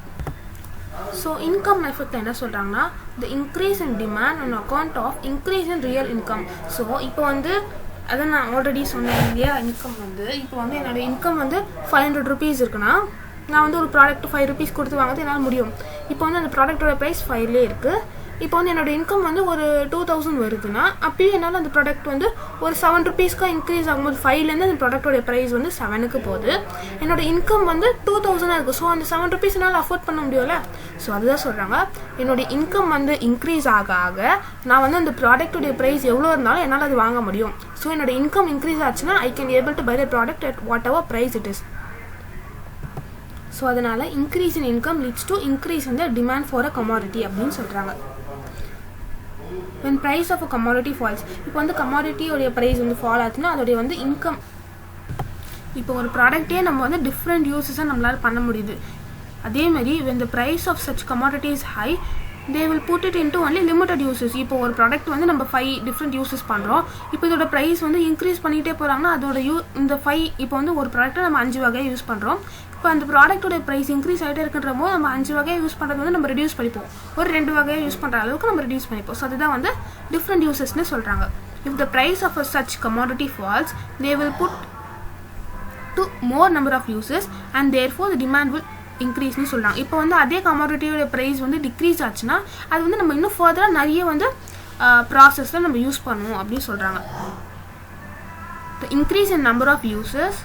ஸோ இன்கம் எஃபெக்ட் என்ன சொல்கிறாங்கன்னா, the increase in demand on account of increase in real income. So இப்போ வந்து அதை நான் ஆல்ரெடி சொன்னேன் இல்லையா, இன்கம் வந்து இப்போ வந்து என்னோடய இன்கம் வந்து 500 rupees இருக்குன்னா, நான் வந்து ஒரு ப்ராடக்ட் 5 rupees கொடுத்து வாங்குறது என்னால் முடியும். இப்போ வந்து அந்த ப்ராடக்டோட ப்ரைஸ் 5லே இருக்குது. இப்போ வந்து என்னோடய இன்கம் வந்து ஒரு 2000 வருதுன்னா, அப்பயும் என்னால் அந்த ப்ராடக்ட் வந்து ஒரு 7 rupeesக்காக இன்க்ரீஸ் ஆகும்போது 5லேருந்து அந்த ப்ராடக்டோட ப்ரைஸ் வந்து 7க்கு போகுது. என்னோடய இன்கம் வந்து 2000 இருக்குது. ஸோ அந்த 7 rupees என்னால் அஃபோர்ட் பண்ண முடியும்ல. ஸோ அதுதான் சொல்கிறாங்க, என்னோடய இன்கம் வந்து இன்க்ரீஸ் ஆக நான் வந்து அந்த ப்ராடக்டோடைய ப்ரைஸ் எவ்வளோ இருந்தாலும் என்னால் அது வாங்க முடியும். ஸோ என்னோடய இன்கம் இன்க்ரீஸ் ஆச்சுன்னா I can able to buy the product at whatever price it is. So அதனால் increase in income leads to increase in the demand for a commodity அப்படின்னு சொல்கிறாங்க. when price of a commodity falls, இப்போ வந்து கமாடிட்டியோடைய price வந்து fall ஆச்சுன்னா அதோடைய வந்து income, இப்போ ஒரு ப்ராடக்டே நம்ம வந்து டிஃப்ரெண்ட் யூஸஸாக நம்மளால் பண்ண முடியுது. அதே மாதிரி when the price of such commodity is high, they will put it into only limited uses. இப்போ ஒரு ப்ராடக்ட் வந்து நம்ம 5 டிஃப்ரெண்ட் யூஸஸ் பண்ணுறோம். இப்போ இதோட ப்ரைஸ் வந்து இன்க்ரீஸ் பண்ணிகிட்டே போகிறாங்கன்னா அதோட இந்த 5 இப்போ வந்து ஒரு ப்ராடக்ட்டை நம்ம 5 வகையாக யூஸ் பண்ணுறோம். இப்போ அந்த ப்ராடக்ட்டோட ப்ரைஸ் இன்க்ரீஸ் ஆகிட்டே இருக்கின்ற போது நம்ம 5 வகையாக யூஸ் பண்ணுறது வந்து நம்ம ரெடியூஸ் பண்ணிப்போம், ஒரு 2 வகையாக யூஸ் பண்ணுற அளவுக்கு நம்ம ரெடியூஸ் பண்ணிப்போம். ஸோ அதுதான் வந்து டிஃப்ரெண்ட் யூசஸ்ன்னு சொல்கிறாங்க. If the price of a such commodity falls, they will put to more number of uses and therefore the demand will increaseன்னு சொல்கிறாங்க. இப்போ வந்து அதே கமாடிட்டியோட ப்ரைஸ் வந்து டிக்ரீஸ் ஆச்சுன்னா அது வந்து நம்ம இன்னும் ஃபர்தராக நிறைய வந்து ப்ராசஸில் நம்ம யூஸ் பண்ணுவோம் அப்படின்னு சொல்கிறாங்க. The increase in number of users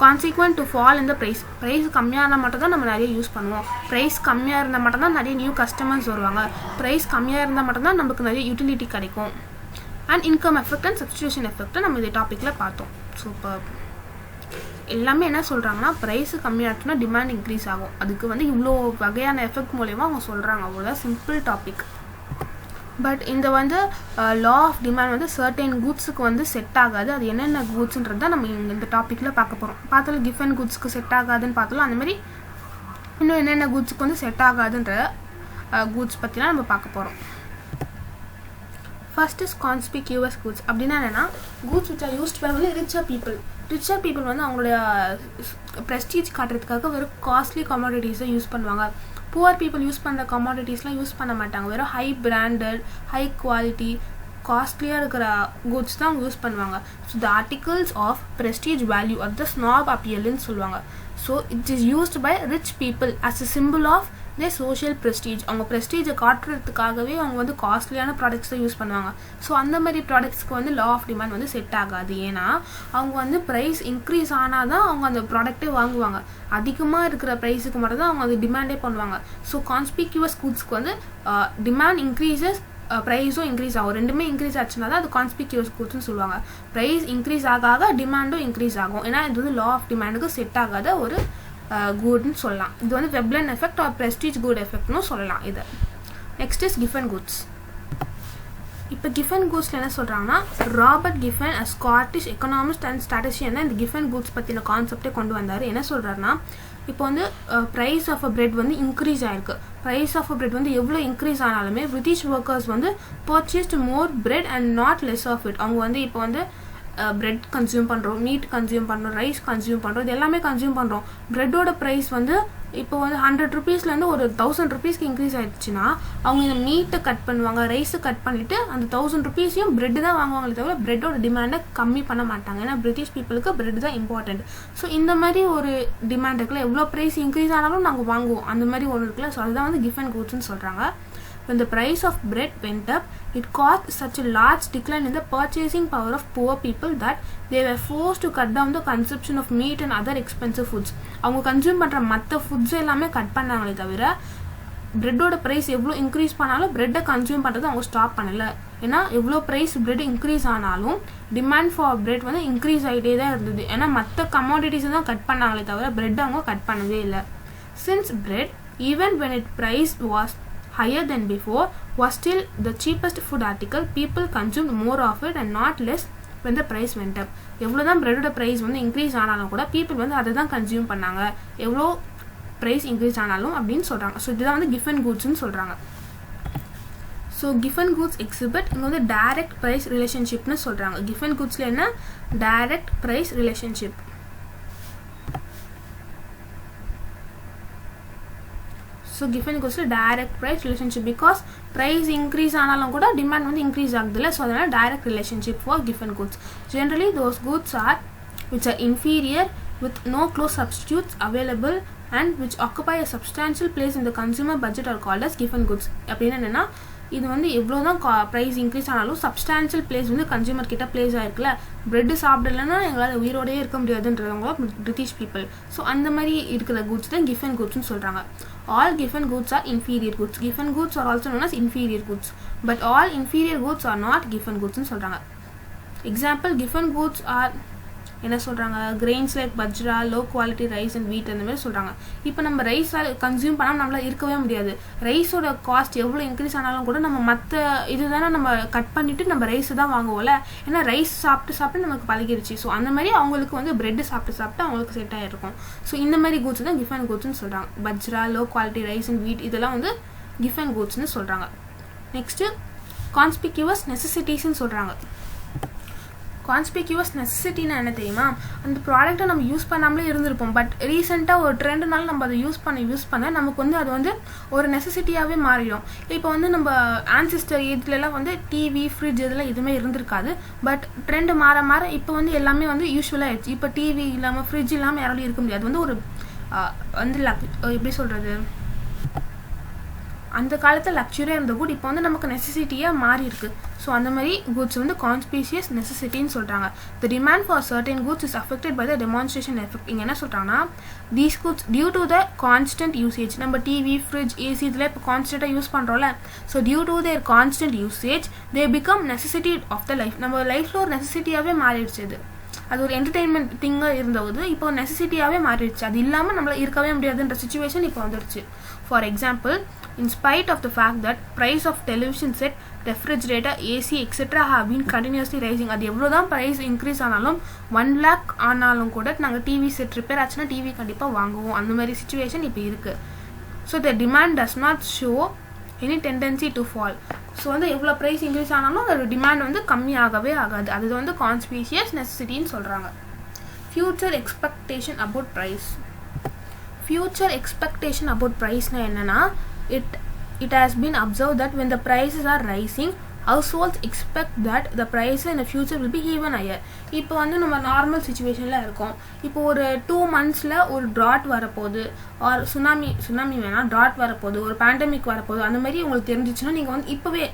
consequent to fall in the price. Price கம்மியாக இருந்தால் மட்டும் தான் நம்ம நிறைய யூஸ் பண்ணுவோம். ப்ரைஸ் கம்மியாக இருந்தால் மட்டும் தான் நிறைய நியூ கஸ்டமர்ஸ் வருவாங்க. ப்ரைஸ் கம்மியாக இருந்தால் மட்டும் தான் நமக்கு நிறைய யூட்டிலிட்டி கிடைக்கும். And income effect and substitution எஃபெக்ட்டை நம்ம இந்த டாப்பிக்கில் பார்த்தோம். சூப்பர். எல்லாமே என்ன சொல்கிறாங்கன்னா ப்ரைஸு கம்மியாகிட்டுனா டிமாண்ட் இன்க்ரீஸ் ஆகும். அதுக்கு வந்து இவ்வளோ வகையான எஃபெக்ட் மூலயமா அவங்க சொல்கிறாங்க. அவ்வளோதான் சிம்பிள் டாபிக். பட் இந்த வந்து லா ஆஃப் டிமாண்ட் வந்து சர்டைன் குட்ஸுக்கு வந்து செட் ஆகாது. அது என்னென்ன குட்ஸ்ன்றது தான் நம்ம இந்த டாப்பிக்கில் பார்க்க போகிறோம். பார்த்தாலும் கிஃபன் குட்ஸ்க்கு செட் ஆகாதுன்னு பார்த்தாலும் அந்த மாதிரி இன்னும் என்னென்ன குட்ஸுக்கு வந்து செட் ஆகாதுன்ற குட்ஸ் பற்றிலாம் நம்ம பார்க்க போகிறோம். First is conspicuous goods. அப்படின்னா என்னென்னா goods which are used by வந்து ரிச்சர் பீப்புள் வந்து அவங்களுடைய ப்ரெஸ்டீஜ் காட்டுறதுக்காக வெறும் காஸ்ட்லி கமாடிட்டிஸை யூஸ் பண்ணுவாங்க. புவர் பீப்புள் யூஸ் பண்ணுற கமாடிட்டிஸ்லாம் யூஸ் பண்ண மாட்டாங்க. வெறும் ஹை பிராண்டட், ஹை குவாலிட்டி, காஸ்ட்லியாக இருக்கிற குட்ஸ் தான் அவங்க யூஸ் பண்ணுவாங்க. So the articles of prestige value அது ஸ்னாப் அப்பியர்னு சொல்லுவாங்க. So it is used by rich people as a simple of their social prestige. அவங்க ப்ரெஸ்டீஜை காட்டுறதுக்காகவே அவங்க வந்து காஸ்ட்லியான ப்ராடக்ட்ஸ் தான் யூஸ் பண்ணுவாங்க. ஸோ அந்த மாதிரி ப்ராடக்ட்ஸ்க்கு வந்து லா ஆஃப் டிமாண்ட் வந்து செட் ஆகாது. ஏன்னா அவங்க வந்து ப்ரைஸ் இன்க்ரீஸ் ஆனால் தான் அவங்க அந்த ப்ராடக்ட்டே வாங்குவாங்க. அதிகமாக இருக்கிற ப்ரைஸுக்கு மட்டும் தான் அவங்க அது டிமாண்டே பண்ணுவாங்க. ஸோ கான்ஸ்பிக்யூவஸ் குட்ஸ்க்கு வந்து டிமாண்ட் இன்க்ரீசஸ், ப்ரைஸும் இன்க்ரீஸ் ஆகும். ரெண்டுமே இன்க்ரீஸ் ஆச்சுன்னா தான் அது கான்ஸ்பிக்யூவஸ் குட்ஸ்னு சொல்லுவாங்க. ப்ரைஸ் இன்க்ரீஸ் ஆக டிமாண்டும் இன்க்ரீஸ் ஆகும். ஏன்னா இது வந்து லா ஆஃப் டிமாண்டுக்கு செட் ஆகாத ஒரு குட்னு சொல்லலாம். இது வந்து Veblen effect R prestige good எஃபெக்ட்னு சொல்லலாம். இது நெக்ஸ்ட் இஸ் கிஃபன் குட்ஸ். இப்போ கிஃபன் குட்ஸில் என்ன சொல்கிறாங்கன்னா Robert Giffen a Scottish economist and statistician தான் இந்த கிஃபன் குட்ஸ் பற்றின கான்செப்டே கொண்டு வந்தார். என்ன சொல்கிறாருன்னா இப்போ வந்து ப்ரைஸ் ஆஃப் அ பிரெட் வந்து இன்க்ரீஸ் ஆகிருக்கு. ப்ரைஸ் ஆஃப் அ பிரெட் வந்து எவ்வளோ இன்க்ரீஸ் ஆனாலுமே பிரிட்டிஷ் ஒர்க்கர்ஸ் வந்து purchased more bread and not less of it. அவங்க வந்து இப்போ வந்து பிரெட் கன்சியூம் பண்ணுறோம், மீட் கன்சியூம் பண்ணுறோம், ரைஸ் கன்சியூம் பண்ணுறோம், இது எல்லாமே கன்சியூம் பண்ணுறோம். பிரெட்டோட ப்ரைஸ் வந்து இப்போ வந்து 100 rupeesலேருந்து ஒரு 1000 rupeesக்கு இன்க்ரீஸ் ஆகிடுச்சுன்னா அவங்க இந்த மீட்டை கட் பண்ணுவாங்க, ரைஸை கட் பண்ணிவிட்டு அந்த 1000 rupeesையும் பிரெட்டு தான் வாங்குவாங்களே தவிர பிரெட்டோட டிமாண்டை கம்மி பண்ண மாட்டாங்க. ஏன்னா பிரிட்டிஷ் பீப்புளுக்கு பிரெட் தான் இம்பார்ட்டண்ட். ஸோ இந்த மாதிரி ஒரு டிமாண்ட் இருக்குல்ல, எவ்வளோ ப்ரைஸ் இன்க்ரீஸ் ஆனாலும் நாங்கள் வாங்குவோம், அந்த மாதிரி ஒன்று இருக்குல்ல. ஸோ அதுதான் வந்து கிஃபன் குட்ஸ்ன்னு சொல்கிறாங்க. When the price of bread went up, it caused such a large decline in the purchasing power of poor people that they were forced to cut down the consumption of meat and other expensive foods. அவங்க consume பண்ணுற மற்ற foods எல்லாமே cut பண்ணாங்களே தவிர பிரெட்டோட price எவ்வளோ increase பண்ணாலும் பிரெட்டை consume பண்ணுறது அவங்க stop பண்ணலை. ஏன்னா எவ்வளோ ப்ரைஸ் பிரெட் இன்க்ரீஸ் ஆனாலும் டிமாண்ட் ஃபார் பிரெட் வந்து இன்க்ரீஸ் ஆகிட்டே தான் இருந்தது. ஏன்னா மற்ற கமாடிட்டிஸை தான் கட் பண்ணாங்களே தவிர பிரெட் அவங்க கட் பண்ணவே இல்லை. Since bread, even when its price was higher than before, was still the cheapest food article, people consumed more of it and not less when the price went up. எவ்வளோ தான் பிரெட்டோட price வந்து increase ஆனாலும் கூட people வந்து அதை தான் consume பண்ணாங்க, எவ்வளோ ப்ரைஸ் இன்க்ரீஸ் ஆனாலும் அப்படின்னு சொல்கிறாங்க. ஸோ இதுதான் வந்து கிஃபன் குட்ஸ்ன்னு சொல்கிறாங்க. ஸோ கிஃபன் குட்ஸ் எக்ஸிபிட் இங்கே வந்து டைரக்ட் ப்ரைஸ் ரிலேஷன்ஷிப்னு சொல்கிறாங்க. கிஃபன் குட்ஸில் என்ன direct price relationship. So Giffen குட்ஸில் direct price relationship because price increase ஆனாலும் கூட டிமாண்ட் வந்து இன்க்ரீஸ் ஆகுதுல்ல. ஸோ அதனால் direct relationship for Giffen goods. Generally those goods are which are inferior with no close substitutes available and which occupy a substantial place in the consumer budget are called as given goods. அப்படின்னா என்னென்னா இது வந்து எவ்வளோ தான் price increase ஆனாலும் substantial place வந்து consumer கிட்ட place ஆகிருக்குல்ல. Bread சாப்பிடலன்னா எங்களால் உயிரோடே இருக்க முடியாதுன்றவங்க பிரிட்டிஷ் பீப்புள். ஸோ அந்த மாதிரி இருக்கிற குட்ஸ் தான் கிஃபன் குட்ஸ்னு சொல்கிறாங்க. All given goods are inferior goods. Given goods are also known as inferior goods. But all inferior goods are not given goods னு சொல்கிறாங்க. Example, given goods are என்ன சொல்கிறாங்க grains like bajra, low quality rice and வீட் அந்த மாதிரி சொல்கிறாங்க. இப்போ நம்ம ரைஸ் கன்சியூம் பண்ணாமல் நம்மளால் இருக்கவே முடியாது. ரைஸோட காஸ்ட் எவ்வளோ இன்க்ரீஸ் ஆனாலும் கூட நம்ம மற்ற இது தானே நம்ம கட் பண்ணிவிட்டு நம்ம ரைஸ் தான் வாங்குவோம்ல. ஏன்னா ரைஸ் சாப்பிட்டு நமக்கு பழகிடுச்சு. ஸோ அந்த மாதிரி அவங்களுக்கு வந்து பிரெட்டு சாப்பிட்டு அவங்களுக்கு செட் ஆகிருக்கும். ஸோ இந்த மாதிரி கூட்ஸ் தான் கிஃபன் கூட்ஸ்னு சொல்கிறாங்க. Bajra, low quality rice and வீட் இதெல்லாம் வந்து கிஃபன் கூட்ஸ்னு சொல்கிறாங்க. நெக்ஸ்ட்டு கான்ஸ்பிக்யூவஸ் நெசசிட்டிஸ்ன்னு சொல்கிறாங்க. கான்ஸ்பிக்யூவஸ் நெசசிட்டினா என்ன தெரியுமா, அந்த ப்ராடக்ட்டை நம்ம யூஸ் பண்ணாமலே இருந்திருப்போம். பட் ரீசெண்டாக ஒரு ட்ரெண்டுனால நம்ம அதை யூஸ் பண்ண நமக்கு வந்து அது வந்து ஒரு நெசசிட்டியாகவே மாறிடும். இப்போ வந்து நம்ம ஆன்சிஸ்டர் ஏஜ்லலாம் வந்து டிவி, ஃப்ரிட்ஜ் இதெல்லாம் எதுவுமே இருந்திருக்காது. பட் ட்ரெண்டு மாற இப்போ வந்து எல்லாமே வந்து யூஸ்வலாக ஆயிடுச்சு. இப்போ டிவி இல்லாமல் ஃப்ரிட்ஜ் இல்லாமல் யாராலையும் இருக்க முடியாது. வந்து ஒரு வந்து எப்படி சொல்கிறது, அந்த காலத்தில் லக்ஸுரியாக இருந்த குட் இப்போ வந்து நமக்கு நெசசிட்டியாக மாறி இருக்கு. ஸோ அந்த மாதிரி குட்ஸ் வந்து கான்ஸ்பீஷியஸ் நெசசிட்டின்னு சொல்கிறாங்க. The demand for certain goods is affected by the demonstration effect. இங்கே என்ன சொல்கிறாங்கன்னா, these goods due to the constant usage, நம்ம டிவி ஃப்ரிட்ஜ் ஏசி இதில் இப்போ கான்ஸ்டண்ட்டாக யூஸ் பண்ணுறோம்ல, so due to their constant usage they become necessity of the life. நம்ம லைஃப்பில் ஒரு நெசசிட்டியாகவே மாறிடுச்சு. அது ஒரு என்டர்டெயின்மெண்ட் திங்காக இருந்தது இப்போ நெசசிட்டியாகவே மாறிடுச்சு. அது இல்லாமல் நம்மளால் இருக்கவே முடியாதுன்ற சுச்சுவேஷன் இப்போ வந்துடுச்சு. For example, in spite of the fact that price of television set, refrigerator, AC etc have been continuously rising. அது எவ்வளோதான் ப்ரைஸ் இன்க்ரீஸ் ஆனாலும் 1 lakh ஆனாலும் கூட நாங்கள் டிவி செட் ரிப்பேர் ஆச்சுன்னா டிவி கண்டிப்பாக வாங்குவோம். அந்த மாதிரி சுச்சுவேஷன் இப்போ இருக்குது. So the demand does not show any tendency to fall. So வந்து எவ்வளோ ப்ரைஸ் இன்க்ரீஸ் ஆனாலும் அதோட டிமாண்ட் வந்து கம்மியாகவே ஆகாது. அது வந்து கான்ஸ்பீஷியஸ் நெசசிட்டின்னு சொல்கிறாங்க. Future expectation about price. Future expectation about ப்ரைஸ்னால் என்னென்னா, it has been observed that when the prices are rising, households expect that the prices in the future will be even higher. இப்போ வந்து நம்ம நார்மல் சுச்சுவேஷனில் இருக்கோம். இப்போ ஒரு 2 monthsல ஒரு ட்ராட் வரப்போகுது, ஆர் சுனாமி வேணாம், ட்ராட் வரப்போகுது, ஒரு பேண்டமிக் வரப்போகுது, அந்த மாதிரி உங்களுக்கு தெரிஞ்சிச்சுன்னா நீங்கள் வந்து இப்போவே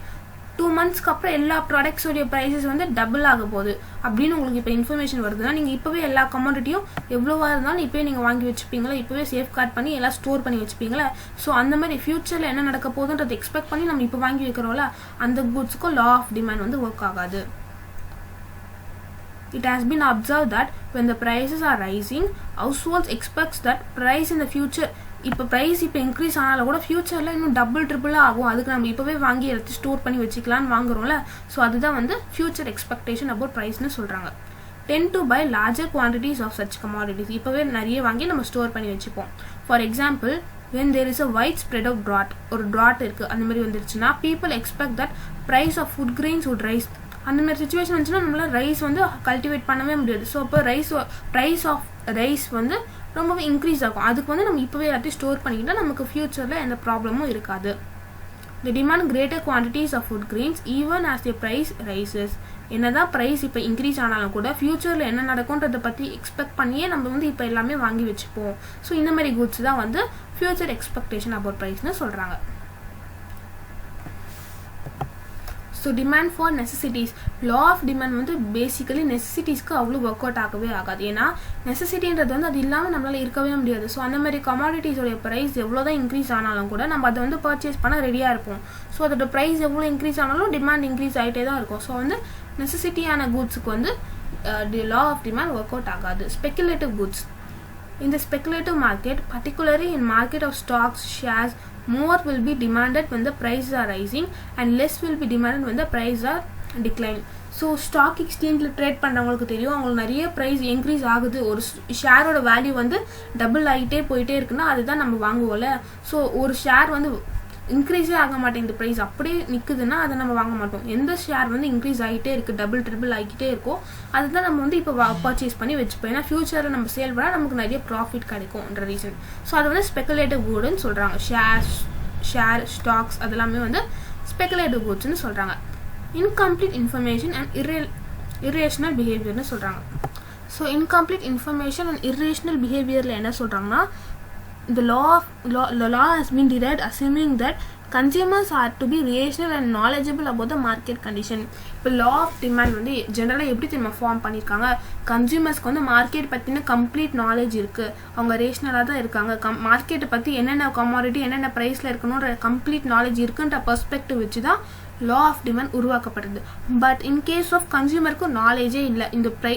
2 monthsக்கு அப்புறம் எல்லா ப்ராடக்ட்ஸோடைய ப்ரைஸஸ் வந்து டபுள் ஆக போகுது அப்படின்னு உங்களுக்கு இப்போ இன்ஃபர்மேஷன் வருதுன்னா, நீங்கள் இப்போவே எல்லா கமாடிட்டியும் எவ்வளோவா இருந்தாலும் இப்போவே நீங்கள் வாங்கி வச்சுப்பீங்களா, இப்போவே சேஃப் கார்ட் பண்ணி எல்லாம் ஸ்டோர் பண்ணி வச்சுப்பீங்களா. ஸோ அந்த மாதிரி ஃபியூச்சரில் என்ன நடக்க போகுதுன்றதை எக்ஸ்பெக்ட் பண்ணி நம்ம இப்போ வாங்கி வைக்கிறோம்ல, அந்த குட்ஸுக்கும் லா ஆஃப் டிமாண்ட் வந்து ஒர்க் ஆகாது. It has been observed that when the prices are rising, households expects that price in the future, இப்போ ப்ரைஸ் இப்போ இன்க்ரீஸ் ஆனாலும் கூட ஃபியூச்சரில் இன்னும் டபுள் ட்ரிபிளாக ஆகும். அதுக்கு நம்ம இப்போவே வாங்கி எடுத்து ஸ்டோர் பண்ணி வச்சுக்கலான்னு வாங்குறோம்ல. ஸோ அதுதான் வந்து ஃபியூச்சர் எக்ஸ்பெக்டேஷன் அபவுட் ப்ரைஸ்னு சொல்கிறாங்க. Tend to buy larger quantities of such commodities. இப்போவே நிறைய வாங்கி நம்ம ஸ்டோர் பண்ணி வச்சுப்போம். For example, when there is a wide spread of drought, ஒரு ட்ராட் இருக்குது அந்த மாதிரி வந்துருச்சுன்னா, people expect that price of food grains would rise. அந்த மாதிரி சுச்சுவேஷன் வந்துச்சுன்னா நம்மளால் ரைஸ் வந்து கல்டிவேட் பண்ணவே முடியாது. ஸோ அப்போ ப்ரைஸ் ஆஃப் ரைஸ் வந்து ரொம்பவே இன்க்ரீஸ் ஆகும். அதுக்கு வந்து நம்ம இப்போவே எல்லாத்தையும் ஸ்டோர் பண்ணிக்கிட்டால் நமக்கு ஃபியூச்சரில் எந்த ப்ராப்ளமும் இருக்காது. The demand greater quantities of food grains even as the price rises. என்னதான் ப்ரைஸ் இப்போ இன்க்ரீஸ் ஆனாலும் கூட ஃபியூச்சரில் என்ன நடக்கும்ன்றதை பற்றி எக்ஸ்பெக்ட் பண்ணியே நம்ம வந்து இப்போ எல்லாமே வாங்கி வச்சுப்போம். ஸோ இந்த மாதிரி குட்ஸ் தான் வந்து ஃபியூச்சர் எக்ஸ்பெக்டேஷன் அபவுட் ப்ரைஸ்னு சொல்கிறாங்க. So demand for necessities. Law of demand வந்து பேசிக்கலி நெசசிட்டிஸ்க்கு அவ்வளோ ஒர்க் அவுட் ஆகவே ஆகாது. ஏன்னா நெசசிட்டின்றது வந்து அது இல்லாமல் நம்மளால் இருக்கவே முடியாது. ஸோ அந்த மாதிரி கமாடிட்டிஸோடைய ப்ரைஸ் எவ்வளோ தான் இன்க்ரீஸ் ஆனாலும் கூட நம்ம அதை வந்து பர்ச்சேஸ் பண்ண ரெடியாக இருப்போம். ஸோ அதோட ப்ரைஸ் எவ்வளோ இன்க்ரீஸ் ஆனாலும் டிமாண்ட் இன்க்ரீஸ் ஆகிட்டே தான் இருக்கும். ஸோ வந்து நெசசிட்டியான குட்ஸுக்கு வந்து law of demand work out ஆகாது. Speculative goods. In the speculative market, particularly in market of stocks, shares, more will be demanded when the prices are rising and less will be demanded when the prices are declining. So stock எக்ஸ்சேஞ்சில் trade பண்ணுறவங்களுக்கு தெரியும், அவங்களுக்கு நிறைய price increase ஆகுது, ஒரு ஷேரோட value வந்து double ஆகிட்டே போயிட்டே இருக்குன்னா அதுதான் நம்ம வாங்குவோம்ல. ஸோ ஒரு ஷேர் வந்து இன்க்ரீஸே ஆக மாட்டேங்குது, ப்ரைஸ் அப்படியே நிற்குதுன்னா அதை நம்ம வாங்க மாட்டோம். எந்த ஷேர் வந்து இன்க்ரீஸ் ஆகிட்டே இருக்குது, டபுள் ட்ரிபிள் ஆகிட்டே இருக்கோ அதுதான் நம்ம வந்து இப்போ பர்ச்சேஸ் பண்ணி வச்சுப்போம். ஏன்னா ஃபியூச்சரில் நம்ம சேல் பண்ணால் நமக்கு நிறைய ப்ராஃபிட் கிடைக்கும்ன்ற ரீசன். ஸோ அது வந்து ஸ்பெகுலேட்டிவ் குட்ஸ்னு சொல்கிறாங்க. ஷேர் ஸ்டாக்ஸ் அதெல்லாமே வந்து ஸ்பெகுலேட்டிவ் குட்ஸ்னு சொல்கிறாங்க. இன்கம்ப்ளீட் இன்ஃபர்மேஷன் அண்ட் irrational பிஹேவியர்னு சொல்கிறாங்க. So incomplete information and irrational பிஹேவியரில் என்ன சொல்கிறாங்கன்னா, the law has been derived assuming that consumers are to be rational and knowledgeable about the market condition. இப்போ law of demand வந்து ஜென்ரலாக எப்படி தெரியுமா form பண்ணியிருக்காங்க, கன்சியூமர்ஸ்க்கு வந்து மார்க்கெட் பற்றின கம்ப்ளீட் நாலேஜ் இருக்குது, அவங்க ரேஷ்னலாக தான் இருக்காங்க, மார்க்கெட்டை பற்றி என்னென்ன கமாடிட்டி என்னென்ன ப்ரைஸில் இருக்கணுன்ற கம்ப்ளீட் நாலேஜ் இருக்குன்ற பெர்ஸ்பெக்டிவ் வச்சு தான் லா ஆஃப் டிமாண்ட் உருவாக்கப்படுது. பட் இன் கேஸ் ஆஃப் கன்சியூமருக்கு நாலேஜே இல்லை,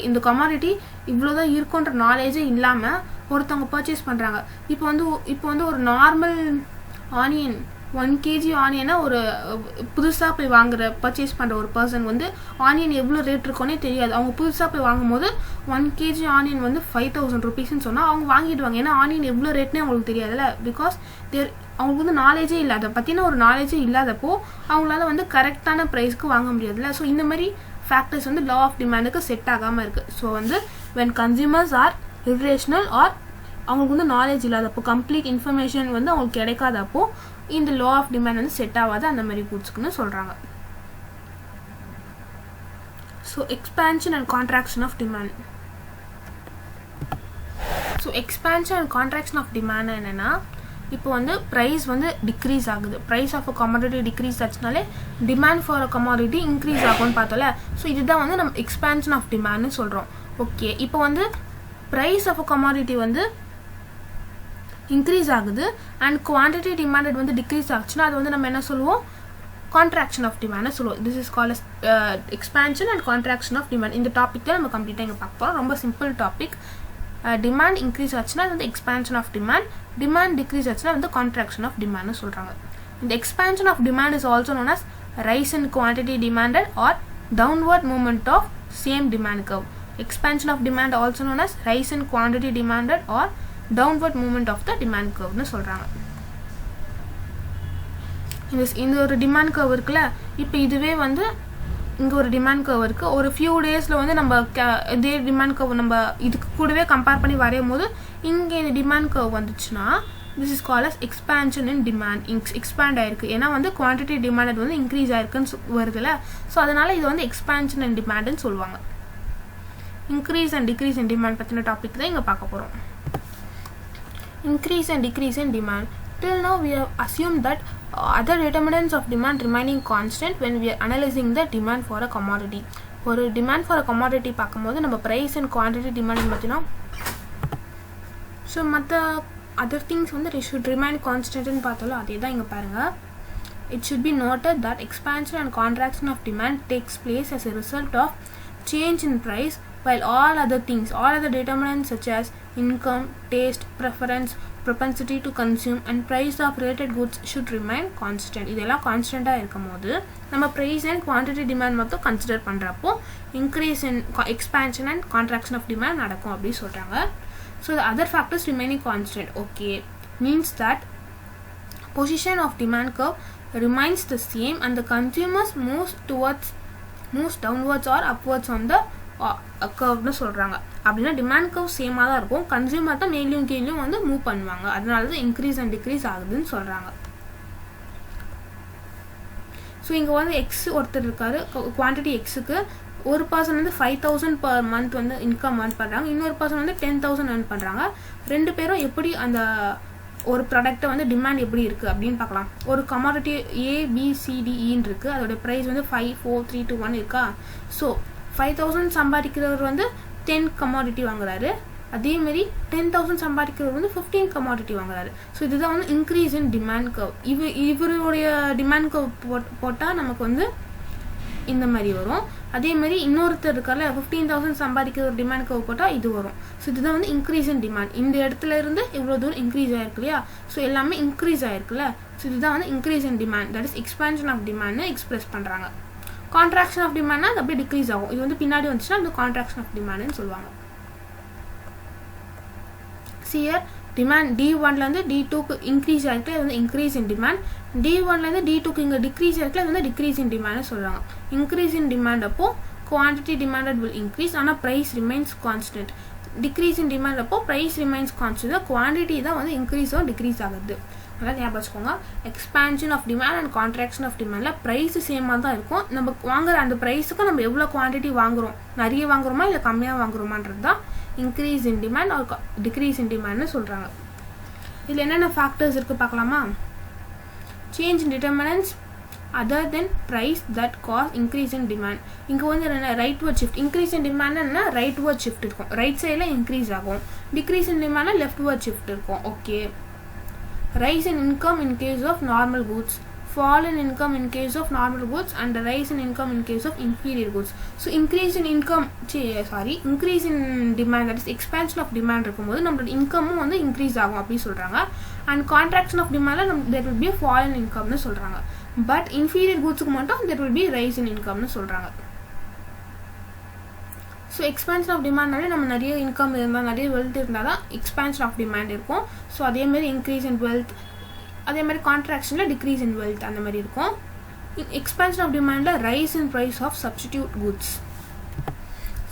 இந்த கமாடிட்டி இவ்வளோதான் இருக்குன்ற நாலேஜே இல்லாமல் ஒருத்தவங்க பர்ச்சேஸ் பண்ணுறாங்க. இப்போ வந்து ஒரு நார்மல் ஆனியன் 1 kg ஆனியனை ஒரு புதுசாக போய் பர்ச்சேஸ் பண்ணுற ஒரு பர்சன் வந்து ஆனியன் எவ்வளோ ரேட் இருக்கோன்னே தெரியாது. அவங்க புதுசாக போய் வாங்கும்போது 1 kg ஆனியன் வந்து 5000 rupeesன்னு சொன்னால் அவங்க வாங்கிடுவாங்க. ஏன்னா ஆனியன் எவ்வளோ ரேட்னே அவங்களுக்கு தெரியாதுல்ல. பிகாஸ் அவங்களுக்கு வந்து நாலேஜே இல்லை, அதை பற்றின ஒரு நாலேஜே இல்லாதப்போ அவங்களால வந்து கரெக்டான ப்ரைஸ்க்கு வாங்க முடியாதுல்ல. ஸோ இந்த மாதிரி ஃபேக்டர்ஸ் வந்து லா ஆஃப் டிமாண்டுக்கு செட் ஆகாமல் இருக்குது. ஸோ வந்து when consumers are irrational or அவங்களுக்கு வந்து நாலேஜ் இல்லாதப்போ, கம்ப்ளீட் இன்ஃபர்மேஷன் வந்து அவங்களுக்கு கிடைக்காதப்போ இந்த லா ஆஃப் டிமாண்ட் வந்து செட் ஆகாது அந்த மாதிரி குட்ஸ்க்குன்னு சொல்கிறாங்க. So expansion and contraction of demand. So expansion and contraction of demand என்னென்னா, இப்போ வந்து ப்ரைஸ் வந்து டிக்ரீஸ் ஆகுது, price of a commodity decrease ஆச்சுனாலே demand for a commodity increase ஆகும்னு பார்த்தோம்ல. ஸோ இதுதான் வந்து நம்ம எக்ஸ்பேன்ஷன் ஆஃப் டிமாண்ட்னு சொல்கிறோம். ஓகே, இப்போ வந்து ப்ரைஸ் ஆஃப் அ கமாடிட்டி வந்து இன்க்ரீஸ் ஆகுது அண்ட் குவான்டிட்டி டிமாண்டட் வந்து டிக்ரீஸ் ஆச்சுன்னா அது வந்து நம்ம என்ன சொல்லுவோம், கான்ட்ராக்ஷன் ஆஃப் டிமாண்ட்னு சொல்லுவோம். This is called expansion and contraction of demand. இந்த டாபிக் தான் நம்ம கம்ப்ளீட்டாக இங்கே பார்க்க போகிறோம். ரொம்ப சிம்பிள் டாபிக். டிமாண்ட் இன்க்ரீஸ் ஆச்சுன்னா அது வந்து expansion of demand, demand decrease ஆச்சுன்னா வந்து கான்ட்ராக்ஷன் ஆஃப் டிமாண்ட்னு சொல்கிறாங்க. இந்த expansion of demand is also known as rise in quantity demanded or downward movement of same demand curve. Expansion of demand also known as rise in quantity demanded or downward movement of the demand curve னு சொல்கிறாங்க. இந்த ஒரு demand curve இருக்குல்ல, இப்போ இதுவே வந்து இங்கே ஒரு டிமாண்ட் கர்வ் இருக்குது. ஒரு ஃபியூ டேஸில் வந்து நம்ம இதே டிமாண்ட் கர்வ் நம்ம இதுக்கு கூடவே கம்பேர் பண்ணி வரையும் போது இங்கே இந்த டிமாண்ட் கர்வ் வந்துச்சுன்னா this is called as expansion in demand. Expand ஆயிருக்கு, ஏன்னா வந்து குவான்டிட்டி டிமாண்ட் வந்து இன்க்ரீஸ் ஆயிருக்குன்னு வருதுல்ல. ஸோ அதனால் இது வந்து எக்ஸ்பேன்ஷன் இன் டிமாண்ட்னு சொல்லுவாங்க. Increase and degrees in demand பற்றின டாபிக் தான் இங்கே பார்க்க போகிறோம். Increase and decrease in demand. Till now we have assumed that other determinants of demand remaining constant when we are analyzing the demand for a commodity. ஒரு demand for a commodity பார்க்கும்போது நம்ம price and quantity demand பார்த்தீங்கன்னா so மற்ற other things வந்து they should remain constant பார்த்தாலும் அதே தான் இங்கே பாருங்கள். It should be noted that expansion and contraction of demand takes place as a result of change in price, while all other determinants such as income, taste, preference, propensity to consume and price of related goods should remain constant. இதெல்லாம் கான்ஸ்டண்ட்டாக இருக்கும் போது நம்ம price and quantity demand மட்டும் consider பண்ணுறப்போ increase in expansion and contraction of demand நடக்கும் அப்படின்னு சொல்கிறாங்க. So the other factors remaining constant, okay, means that position of demand curve remains the same and the consumers moves downwards or upwards on the கர்வ்னு சொல்கிறாங்க. அப்படின்னா demand curve சேமாக தான் இருக்கும், consumer தான் மேலேயும் கீழேயும் வந்து மூவ் பண்ணுவாங்க. அதனால தான் இன்க்ரீஸ் அண்ட் டிக்ரீஸ் ஆகுதுன்னு சொல்கிறாங்க. ஸோ இங்கே வந்து எக்ஸ் ஒருத்தர் இருக்காரு, குவான்டிட்டி எக்ஸுக்கு ஒரு பர்சன் வந்து 5,000 பர் மந்த் வந்து இன்கம் earn பண்ணுறாங்க, இன்னொரு பர்சன் வந்து 10,000 earn பண்ணுறாங்க. ரெண்டு பேரும் எப்படி அந்த ஒரு ப்ராடக்ட்டை வந்து டிமாண்ட் எப்படி இருக்குது அப்படின்னு பார்க்கலாம். ஒரு கமாடிட்டி ABCDEன்னு இருக்குது, அதோட ப்ரைஸ் வந்து 5, 4, 3, 2, 1 இருக்கா. ஸோ 5,000 சம்பாதிக்கிறவர் வந்து 10 கமாடிட்டி வாங்குறாரு, அதேமாரி 10,000 சம்பாதிக்கிறவர் வந்து 15 கமாடிட்டி வாங்குறாரு. ஸோ இதுதான் வந்து இன்க்ரீஸ் இன் டிமாண்ட் கர்வ். இவருடைய டிமாண்ட் கர்வ் போட்டால் நமக்கு வந்து இந்த மாதிரி வரும். அதேமாரி இன்னொருத்தர் இருக்கார்ல 15,000 சம்பாதிக்கிற ஒரு டிமாண்ட் கர்வ் போட்டால் இது வரும். ஸோ இதுதான் வந்து இன்க்ரீஸ் இன் டிமாண்ட். இந்த இடத்துல இருந்து இவ்வளோ தூரம் இன்க்ரீஸ் ஆயிருக்கு இல்லையா, ஸோ எல்லாமே இன்க்ரீஸ் ஆயிருக்குல்ல. ஸோ இதுதான் வந்து increase in demand, that is expansion of டிமாண்ட்னு எக்ஸ்பிரஸ் பண்ணுறாங்க. கான்ட்ராக்ஷன் ஆஃப் டிமாண்ட்னா அது அப்படியே டிக்ரீஸ் ஆகும். இது வந்து பின்னாடி வந்துச்சுன்னா அது கான்ட்ராக்ஷன் ஆஃப் டிமாண்ட்னு சொல்லுவாங்க. சியர் டிமாண்ட் D1லேருந்து D2க்கு இன்க்ரீஸ் ஆகிட்டு அது வந்து இன்க்ரீஸ் இன் டிமாண்ட், D1லேருந்து D2க்கு இங்கே டிக்ரீஸ் ஆகிட்டு அது வந்து டிக்ரீஸ் இன் டிமாண்ட்னு சொல்கிறாங்க. இன்க்ரீஸ் இன் டிமாண்ட் அப்போ குவான்டிட்டி டிமாண்டட் வில் இன்க்ரீஸ், ஆனால் price remains constant. Decrease in demand அப்போ ப்ரைஸ் ரிமைன்ஸ் கான்ஸ்டன்ட், குவான்டிட்டி தான் வந்து இன்க்ரீஸோ டிக்ரீஸ் ஆகுது. அதனால் ஞாபகம் வச்சுக்கோங்க, expansion of demand and contraction of டிமாண்டில் ப்ரைஸ் சேமாக தான் இருக்கும். நம்ம வாங்குற அந்த ப்ரைஸுக்கு நம்ம எவ்வளோ குவான்டிட்டி வாங்குகிறோம், நிறைய வாங்குகிறோமா இல்லை கம்மியாக வாங்குகிறோமான்றது தான் increase in demand or decrease in டிமாண்ட்னு சொல்கிறாங்க. இதில் என்னென்ன ஃபேக்டர்ஸ் இருக்குது பார்க்கலாமா. Change in determinants other than price that cause increase in demand. இங்கே வந்து என்ன rightward shift. Increase in demand என்ன, ரைட் வேர்ட் ஷிஃப்ட் இருக்கும், ரைட் சைடில் இன்க்ரீஸ் ஆகும். டிக்ரீஸ் இன் டிமாண்ட்னா லெஃப்ட் வேர்ட் ஷிஃப்ட் இருக்கும். Okay. Rise in income in case of normal goods, fall in income in case of normal goods and rise in income in case of inferior goods. So increase in income, increase in demand, that is expansion of demand இருக்கும்போது நம்மளோட இன்கமும் வந்து increase ஆகும் அப்படி சொல்கிறாங்க. And contraction of டிமாண்டில் there will be a fall in incomeனு சொல்கிறாங்க. But inferior கூட்ஸுக்கு மட்டும் there will be rise in incomeனு சொல்கிறாங்க. ஸோ எக்ஸ்பேன்ஷன் ஆஃப் டிமாண்ட்னாலே நம்ம நிறைய இன்கம் இருந்தால் நிறைய வெல்த் இருந்தால் தான் எக்ஸ்பேன்ஷன் ஆஃப் டிமாண்ட் இருக்கும். ஸோ அதேமாதிரி இன்க்ரீஸ் இன் வெல்த், அதேமாதிரி கான்ட்ராக்ஷனில் டிக்ரீஸ் இன் வெல்த் அந்த மாதிரி இருக்கும். எக்ஸ்பேன்ஷன் ஆஃப் டிமாண்டில் rise in price of substitute goods.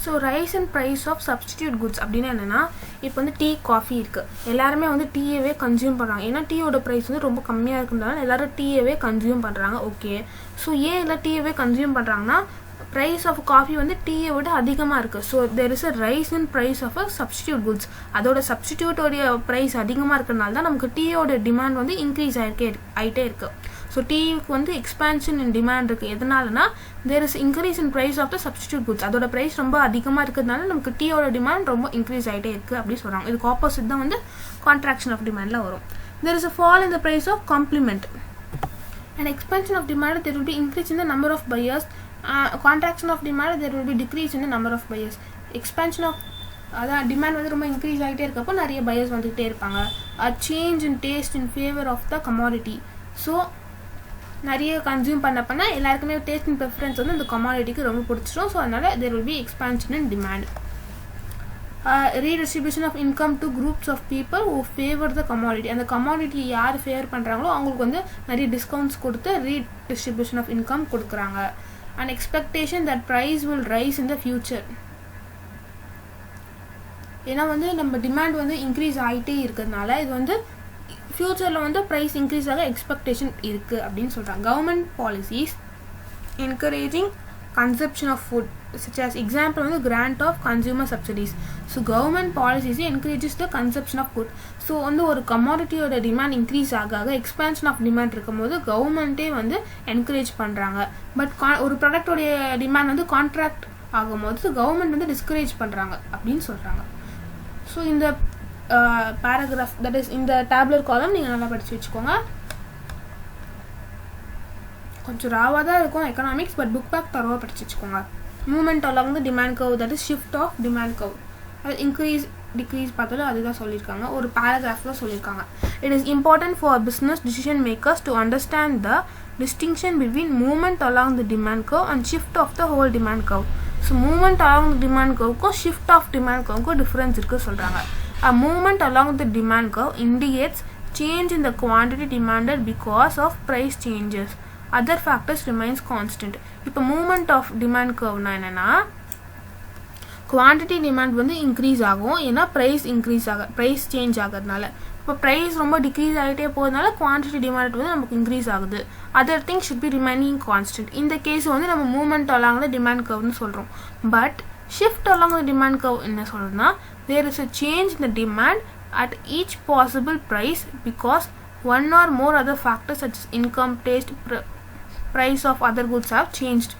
So rise in price of substitute goods அப்படின்னா என்னென்னா, இப்போ வந்து டீ காஃபி இருக்குது, எல்லாருமே வந்து டீயவே கன்சியூம் பண்ணுறாங்க. ஏன்னா டீயோட ப்ரைஸ் வந்து ரொம்ப கம்மியாக இருக்குன்றதால எல்லோரும் டீயவே கன்சியூம் பண்ணுறாங்க. ஓகே. ஸோ ஏன் எல்லாம் டீயவே கன்சியூம் பண்ணுறாங்கன்னா price of coffee வந்து டீயை விட அதிகமாக இருக்குது. So there is a rise in price of a substitute goods. அதோட சப்ஸ்டிடியூட்டோடைய ப்ரைஸ் அதிகமாக இருக்கிறனால தான் நமக்கு டீயோட டிமாண்ட் வந்து இன்க்ரீஸ் ஆகிட்டே இருக்குது. ஸோ டீக்கு வந்து எக்ஸ்பான்ஷன் இன் டிமாண்ட் இருக்குது. எதனாலனா there is increase in price of the substitute goods. அதோட ப்ரைஸ் ரொம்ப அதிகமாக இருக்கிறதுனால நமக்கு டீயோட டிமாண்ட் ரொம்ப இன்க்ரீஸ் ஆகிட்டே இருக்குது அப்படின்னு சொல்கிறாங்க. இதுக்கு ஆப்போசிட் தான் வந்து கான்ட்ராக்ஷன் ஆஃப் டிமாண்டில் வரும். there is a fall in the price of complement. And expansion of demand, there will be increase in the number of buyers. Contraction of demand, there will be decrease in the number of buyers. Expansion of அதான் demand வந்து ரொம்ப increase ஆகிட்டே இருக்கப்போ நிறைய buyers வந்துகிட்டே இருப்பாங்க. Change in taste in favour of the commodity. So நிறைய consume பண்ண எல்லாருக்குமே டேஸ்ட் அண்ட் ப்ரிஃபரன்ஸ் வந்து இந்த கமாடிட்டிக்கு ரொம்ப பிடிச்சிடும். ஸோ அதனால் there will be expansion in demand. Redistribution of income to groups of people who favor the commodity. அந்த commodity யார் ஃபேவர் பண்ணுறாங்களோ அவங்களுக்கு வந்து நிறைய டிஸ்கவுண்ட்ஸ் கொடுத்து redistribution of income கொடுக்குறாங்க. An expectation that price will rise in the future. ஏன்னா வந்து நம்ம டிமாண்ட் வந்து இன்க்ரீஸ் ஆகிட்டே இருக்கிறதுனால இது வந்து ஃப்யூச்சரில் வந்து ப்ரைஸ் இன்க்ரீஸ் ஆக எக்ஸ்பெக்டேஷன் இருக்குது அப்படின்னு சொல்கிறாங்க. Government policies encouraging consumption of food, such as example வந்து grant of consumer subsidies. So government policies encourages the consumption of food. So வந்து ஒரு commodityயோட demand increase ஆக expansion of demand இருக்கும்போது கவர்மெண்ட்டே வந்து என்கரேஜ் பண்ணுறாங்க. பட் ஒரு ப்ராடக்டோடைய டிமாண்ட் வந்து கான்ட்ராக்ட் ஆகும்போது கவர்மெண்ட் வந்து டிஸ்கரேஜ் பண்ணுறாங்க அப்படின்னு சொல்கிறாங்க. ஸோ இந்த பேராகிராஃப் தட் இஸ் இந்த டேப்லெட் காலம் நீங்கள் நல்லா படித்து வச்சுக்கோங்க. கொஞ்சம் ராவாக தான் இருக்கும் எக்கனாமிக்ஸ், பட் புக் பேக் தரவாக படிச்சு வச்சுக்கோங்க. Movement along the demand curve, that is shift of demand curve. அது இன்க்ரீஸ் டிக்ரீஸ் பார்த்தாலும் அதுதான் சொல்லியிருக்காங்க, ஒரு பேராகிராஃபில் சொல்லியிருக்காங்க. It is important for business decision makers to understand the distinction between movement along the demand curve and shift of the whole demand curve. So movement along the demand curve ko shift of demand curve ko difference irukku solranga. A movement along the demand curve indicates change in the quantity demanded because of price changes. Other factors remains constant. இப்போ movement of demand curve na enna na quantity demand வந்து increase ஆகும், ஏன்னா price increase price change ஆகிறதுனால. இப்போ price ரொம்ப decrease ஆகிட்டே போகிறதுனால quantity demand வந்து நமக்கு increase ஆகுது. Other things should be remaining constant. இந்த கேஸ் வந்து நம்ம movement along the demand curve சொல்கிறோம். But shift along the demand curve என்ன சொல்கிறதுனா there is a change in the demand at each possible price because one or more other factors such as income, taste, price of other goods have changed.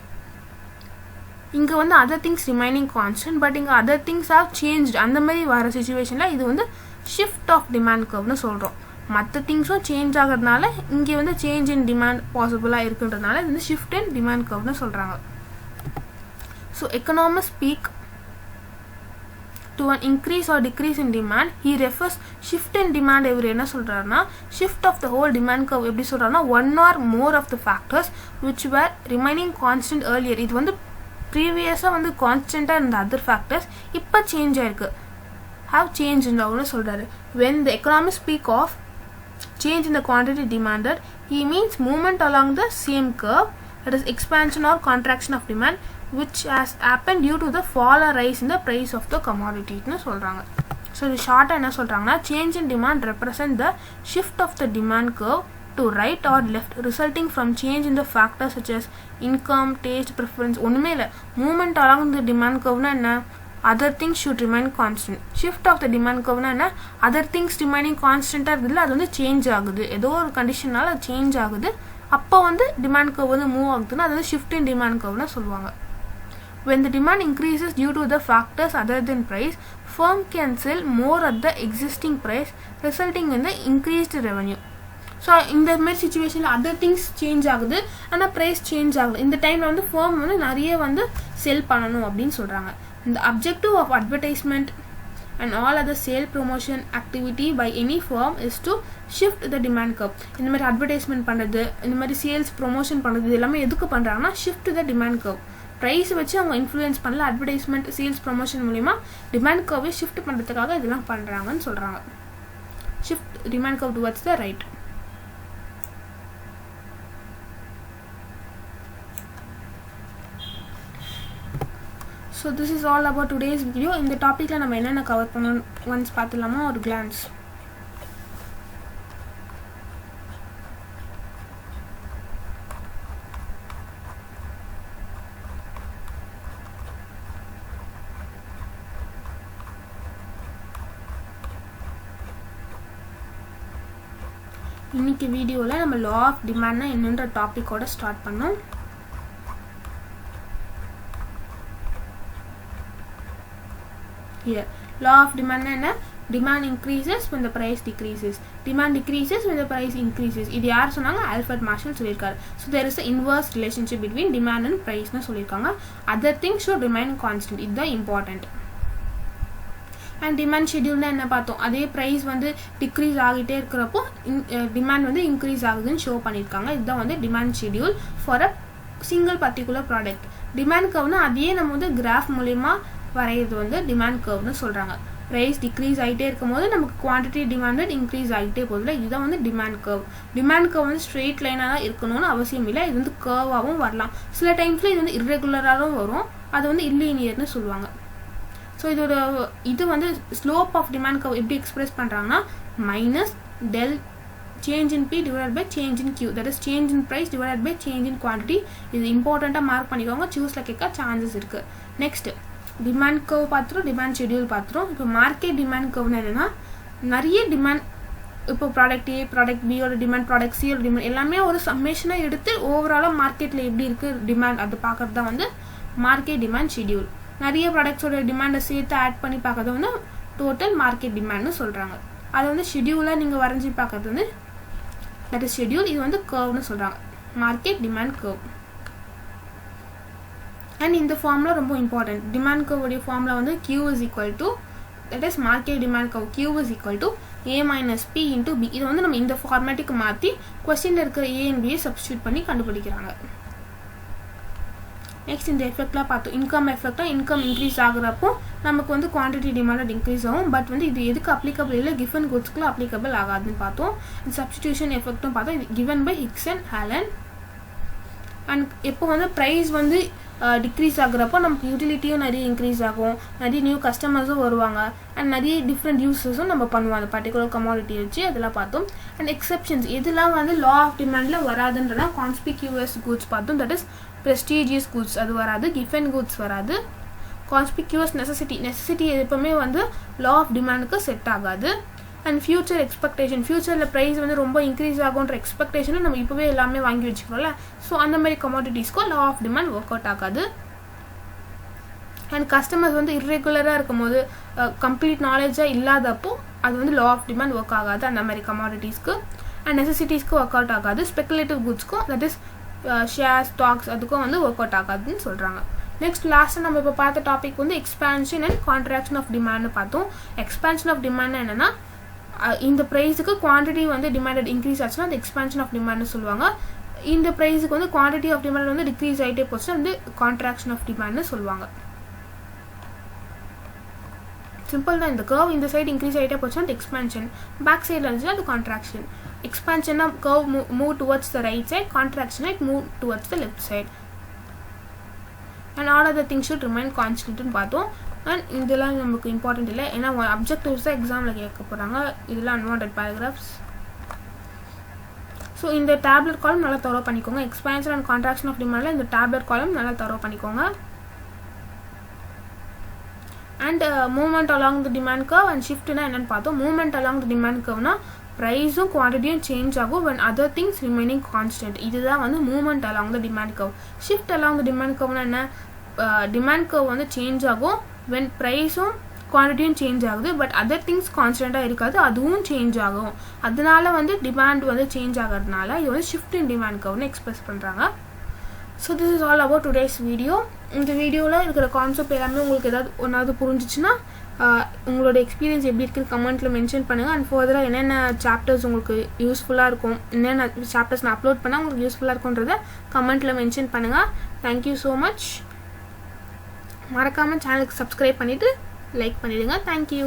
இங்கே வந்து other things remaining constant, but இங்கே other things have changed. அந்த மாதிரி வர சுச்சுவேஷனில் இது வந்து shift of demand கர்வ்னு சொல்கிறோம். மற்ற திங்ஸும் சேஞ்ச் ஆகிறதுனால இங்கே வந்து சேஞ்ச் இன் டிமாண்ட் பாசிபிளாக இருக்குன்றதுனால இது வந்து ஷிஃப்ட் இன் டிமாண்ட் கர்வ்னு சொல்கிறாங்க. So economics speak to an increase or decrease in demand, he refers shift in demand. இவர் என்ன சொல்றாருன்னா shift of the whole demand curve எப்படி சொல்றாருன்னா one or more of the factors which were remaining constant earlier. இது வந்து ப்ரீவியஸாக வந்து கான்ஸ்டண்ட்டாக இருந்த அதர் ஃபேக்டர்ஸ் இப்போ சேஞ்ச் ஆயிருக்கு, have changed ன்னு சொல்றாரு. when the economists speak of change in the quantity demanded, he means movement along the same curve, that is expansion or contraction of demand which has happened due to the fall or rise in the price of the commodity ன்னு சொல்றாங்க. So இது ஷார்ட்டாக என்ன சொல்கிறாங்கன்னா change in demand represent the shift of the demand curve to right or left resulting from change in the factors such as income, taste, preference. ஒன்றுமே இல்லை, movement along the demand curveனா என்ன, other things should remain constant. shift of the demand curveனா என்ன, other things remaining constantஆக இருக்குதுல்ல அது வந்து change ஆகுது, ஏதோ ஒரு கண்டிஷனால் அது சேஞ்ச் ஆகுது, அப்போ வந்து டிமாண்ட் கர்வ் வந்து மூவ் ஆகுதுன்னா அது வந்து ஷிஃப்ட் இன் டிமாண்ட் கர்வ்னு சொல்லுவாங்க. When the demand increases due to the factors other than price, firm can sell more at the existing price resulting in the increased revenue. So இந்த மாதிரி சுச்சுவேஷனில் other things change ஆகுது ஆனால் price change ஆகுது. இந்த டைமில் வந்து ஃபர்ம் வந்து நிறைய வந்து செல் பண்ணணும் அப்படின்னு சொல்கிறாங்க. இந்த objective of advertisement and all other sale promotion activity by any firm is to shift the demand curve. இந்த மாதிரி அட்வர்டைஸ்மெண்ட் பண்ணுறது, இந்த மாதிரி சேல்ஸ் ப்ரொமோஷன் பண்ணுறது இது எல்லாமே எதுக்கு பண்ணுறாங்கன்னா shift the demand curve. Price வச்சு அவங்க இன்ஃப்ளூயன்ஸ் பண்ணல, அட்வர்டைஸ்மெண்ட் சேல்ஸ் ப்ரொமோஷன் மூலிமா டிமாண்ட் கர்வை ஷிஃப்ட் பண்ணுறதுக்காக இதெல்லாம் பண்ணுறாங்கன்னு சொல்கிறாங்க. Shift demand curve towards the right. So this is all about today's video. இந்த டாப்பிக்கில் நம்ம என்னென்ன கவர் பண்ணணும் ஒன்ஸ் பார்த்துலாமா ஒரு கிளான்ஸ். இன்னைக்கு வீடியோவில் நம்ம law of demand என்னன்ற டாபிக்கோட ஸ்டார்ட் பண்ணோம். Here, law of demand என்ன? Demand increases when the price decreases. Demand decreases when the price increases. இது யார் சொன்னாங்க? ஆல்ஃபர்ட் மார்ஷல் சொல்லியிருக்காரு. So there is an inverse relationship between demand and price னு சொல்லியிருக்காங்க. Other things should remain constant. இதுதான் important. And demand schedule என்ன பார்த்தோம்? அதே price வந்து decrease ஆகிட்டே இருக்கிறப்போ demand வந்து increase ஆகுதுன்னு ஷோ பண்ணியிருக்காங்க. இதுதான் வந்து demand schedule for a single particular product. Demand curve அதையே நம்ம வந்து கிராஃப் மூலமா வரையிறது வந்து டிமாண்ட் கர்வ்னு சொல்றாங்க. பிரைஸ் டிக்ரீஸ் ஆகிட்டே இருக்கும்போது நமக்கு குவான்டிட்டி டிமாண்டட் இன்க்ரீஸ் ஆகிட்டே போகுதுல, இதுதான் வந்து டிமாண்ட் கர்வ். டிமாண்ட் கர்வ் வந்து ஸ்ட்ரெயிட் லைனாக தான் இருக்கணும்னு அவசியம் இல்லை, இது வந்து கர்வாகவும் வரலாம். சில டைம்ஸில் இது வந்து இர்ரெகுலராகவும் வரும், அது வந்து இல்லீனியர்னு சொல்லுவாங்க. ஸோ இதோட இது வந்து ஸ்லோப் ஆஃப் டிமாண்ட் கர்வ் எப்படி எக்ஸ்பிரஸ் பண்ணுறாங்கன்னா minus del change in P divided by change in Q, that is change in price divided by change in quantity. இது இம்பார்ட்டண்ட்டாக மார்க் பண்ணிக்கோங்க, சூஸில் கேட்க சான்சஸ் இருக்குது. நெக்ஸ்ட் டிமாண்ட் கர்வ் பார்த்துரும், டிமாண்ட் ஷெடியூல் பார்த்துரும். இப்போ மார்க்கெட் டிமாண்ட் கர்வ்னு என்னென்னா நிறைய டிமாண்ட், இப்போ ப்ராடக்ட் ஏ ப்ராடக்ட் பியோட டிமாண்ட் ப்ராடக்ட் சியோட டிமாண்ட் எல்லாமே ஒரு சம்மேஷனாக எடுத்து ஓவராலாக மார்க்கெட்டில் எப்படி இருக்குது டிமாண்ட் அது பார்க்குறது தான் வந்து மார்க்கெட் டிமாண்ட் ஷெடியூல். நிறைய ப்ராடக்ட்ஸோட டிமாண்டை சேர்த்து ஆட் பண்ணி பார்க்கறது வந்து டோட்டல் மார்க்கெட் டிமாண்ட்னு சொல்கிறாங்க. அதை வந்து ஷெடியூலாக நீங்கள் வரைஞ்சி பார்க்கறது வந்து that is schedule. இது வந்து curve சொல்றாங்க, market demand curve. and இந்த ஃபார்முலா ரொம்ப இம்பார்ட்டன்ட். டிமாண்ட் கர்வ் உடைய ஃபார்முலா வந்து Q is equal to, that is market demand curve, Q is equal to A minus P into B. இது வந்து நம்ம இந்த ஃபார்மேட்டுக்கு மாற்றி கொஸ்டின்ல இருக்கிற A and B சப்ஸ்டியூட் பண்ணி கண்டுபிடிக்கிறாங்க. நெக்ஸ்ட் இந்த எஃபெக்ட்லாம் பார்த்தோம். இன்கம் எஃபெக்டாக இன்கம் இன்க்ரீஸ் ஆகுறப்போ நமக்கு வந்து குவான்டிட்டி டிமாண்ட் இன்க்ரீஸ் ஆகும். பட் வந்து இது எதுக்கு அப்ளிகபிள் இல்லை, கிவன் குட்ஸ்க்குள்ள அப்ளிகபிள் ஆகாதுன்னு பார்த்தோம். சப்ஸ்டியூஷன் எஃபெக்ட்டும் பார்த்தோம், இது given by Hicks and Allen. And எப்போ வந்து ப்ரைஸ் வந்து டிக்ரீஸ் ஆகுறப்போ நமக்கு யூட்டிலிட்டியும் நிறைய இன்க்ரீஸ் ஆகும், நிறைய நியூ கஸ்டமர்ஸும் வருவாங்க, அண்ட் நிறைய டிஃப்ரெண்ட் யூஸஸும் நம்ம பண்ணுவோம் அந்த பர்டிகுலர் கமாடிட்டி வச்சு, அதெல்லாம் பார்த்தோம். அண்ட் எக்ஸப்ஷன்ஸ் எதுலாம் வந்து லா ஆஃப் டிமாண்டில் வராதுன்றனா கான்ஸ்பிக்யூவஸ் குட்ஸ் பார்த்தோம், தட் இஸ் ப்ரெஸ்டீஜியஸ் குட்ஸ் அது வராது, கிஃபன் குட்ஸ் வராது. கான்ஸ்பிக்யூவஸ் நெசசிட்டி எப்பவுமே வந்து லா ஆஃப் டிமாண்டுக்கு செட் ஆகாது. அண்ட் ஃபியூச்சர் எக்ஸ்பெக்டேஷன், ஃபியூச்சரில் ப்ரைஸ் வந்து ரொம்ப இன்க்ரீஸ் ஆகுன்ற எக்ஸ்பெக்டேஷனை நம்ம இப்போவே எல்லாமே வாங்கி வச்சுக்கிறோம்ல, ஸோ அந்த மாதிரி கமாடிட்டிஸ்க்கும் law of demand work out ஆகாது. அண்ட் கஸ்டமர்ஸ் வந்து இர்ரெகுலராக இருக்கும் போது கம்ப்ளீட் நாலேஜாக இல்லாதப்போ அது வந்து லா ஆஃப் டிமாண்ட் ஒர்க் ஆகாது அந்த மாதிரி கமாடிட்டிஸ்க்கு. அண்ட் நெசசிட்டிஸ்க்கு ஒர்க் அவுட் ஆகாது. ஸ்பெகுலேட்டிவ் குட்ஸ்க்கும், தட் இஸ் ஷேர் ஸ்டாக்ஸ் அதுக்கும் வந்து ஒர்க் அவுட் ஆகாதுன்னு சொல்கிறாங்க. நெக்ஸ்ட் லாஸ்ட்டாக நம்ம இப்போ பார்த்த டாபிக் வந்து எக்ஸ்பான்ஷன் அண்ட் கான்ட்ராக்ஷன் ஆஃப் டிமாண்ட்னு பார்த்தோம். எக்ஸ்பான்ஷன் ஆஃப் டிமாண்ட் என்னென்னா இந்த ப்ரைஸுக்கு குவான்டிட்டி வந்து டிமாண்டட் இன்க்ரீஸ் ஆச்சுன்னா அது எக்ஸ்பான்ஷன் ஆஃப் டிமாண்ட்னு சொல்லுவாங்க. இந்த ப்ரைஸுக்கு வந்து குவான்டிட்டி ஆஃப் டிமாண்ட் வந்து டிக்ரீஸ் ஆகிட்டே போச்சுன்னா வந்து கான்ட்ராக்ஷன் ஆஃப் டிமாண்ட்னு சொல்லுவாங்க. சிம்பிள் தான், இந்த கர்வ் இந்த சைடு இன்க்ரீஸ் ஆகிட்டே போச்சுன்னா அது எக்ஸ்பான்ஷன், பேக் சைடில் இருந்துச்சுன்னா அது கான்ட்ராக்ஷன். எக்ஸ்பான்ஷன்னா curve move towards the right side, கான்ட்ராக்ஷனா it move towards the left side. And all of the things should remain கான்ஸ்டன்ட்னு பார்த்தோம். அண்ட் இதெல்லாம் நமக்கு இம்பார்ட்டன்ட் இல்லை, ஏன்னா அப்ஜெக்டிவ்ஸ் தான் எக்ஸாமில் கேட்க போகிறாங்க, இதெல்லாம் அன்வான்டட் பேராகிராஃப்ஸ். ஸோ இந்த டேப்லெட் காலம் நல்லா தரோ பண்ணிக்கோங்க. எக்ஸ்பான்ஷன் அண்ட் கான்ட்ராக்ஷன் ஆஃப் டிமாண்டில் இந்த டேப்லெட் காலம் நல்லா தரோ பண்ணிக்கோங்க. And movement along the demand curve and ஷிஃப்ட்னா என்னென்னு பார்த்தோம். மூவ்மெண்ட் அலாங் த டிமாண்ட் கர்வ்னா ப்ரைஸும் குவான்டிட்டியும் சேஞ்ச் ஆகும் when other things remaining constant. இதுதான் வந்து movement along the demand curve. Shift along the demand கர்வ்னா என்ன, டிமாண்ட் கர்வ் வந்து சேஞ்ச் ஆகும் when ப்ரைஸும் குவான்டிட்டியும் சேஞ்ச் ஆகுது, பட் அதர் திங்ஸ் கான்ஸ்டண்ட்டாக இருக்காது, அதுவும் சேஞ்ச் ஆகும். அதனால வந்து டிமாண்ட் வந்து சேஞ்ச் ஆகிறதுனால இது வந்து ஷிஃப்ட் இன் டிமாண்ட் கர்வ்னு எக்ஸ்பிரஸ் பண்ணுறாங்க. So this is all about today's video. இந்த வீடியோவில் இருக்கிற கான்செப்ட் எல்லாமே உங்களுக்கு ஒன்றாவது புரிஞ்சிச்சுன்னா உங்களோட எக்ஸ்பீரியன்ஸ் எப்படி இருக்குன்னு கமெண்ட்டில் மென்ஷன் பண்ணுங்கள். அண்ட் ஃபர்தராக என்னென்ன சாப்டர்ஸ் உங்களுக்கு யூஸ்ஃபுல்லாக இருக்கும், என்னென்ன சாப்டர்ஸ் நான் அப்லோட் பண்ணால் உங்களுக்கு யூஸ்ஃபுல்லாக இருக்குன்றதை கமெண்ட்டில் மென்ஷன் பண்ணுங்கள். Thank you so much. மறக்காமல் சேனலுக்கு சப்ஸ்கிரைப் பண்ணிவிட்டு லைக் பண்ணிவிடுங்க. தேங்க்யூ.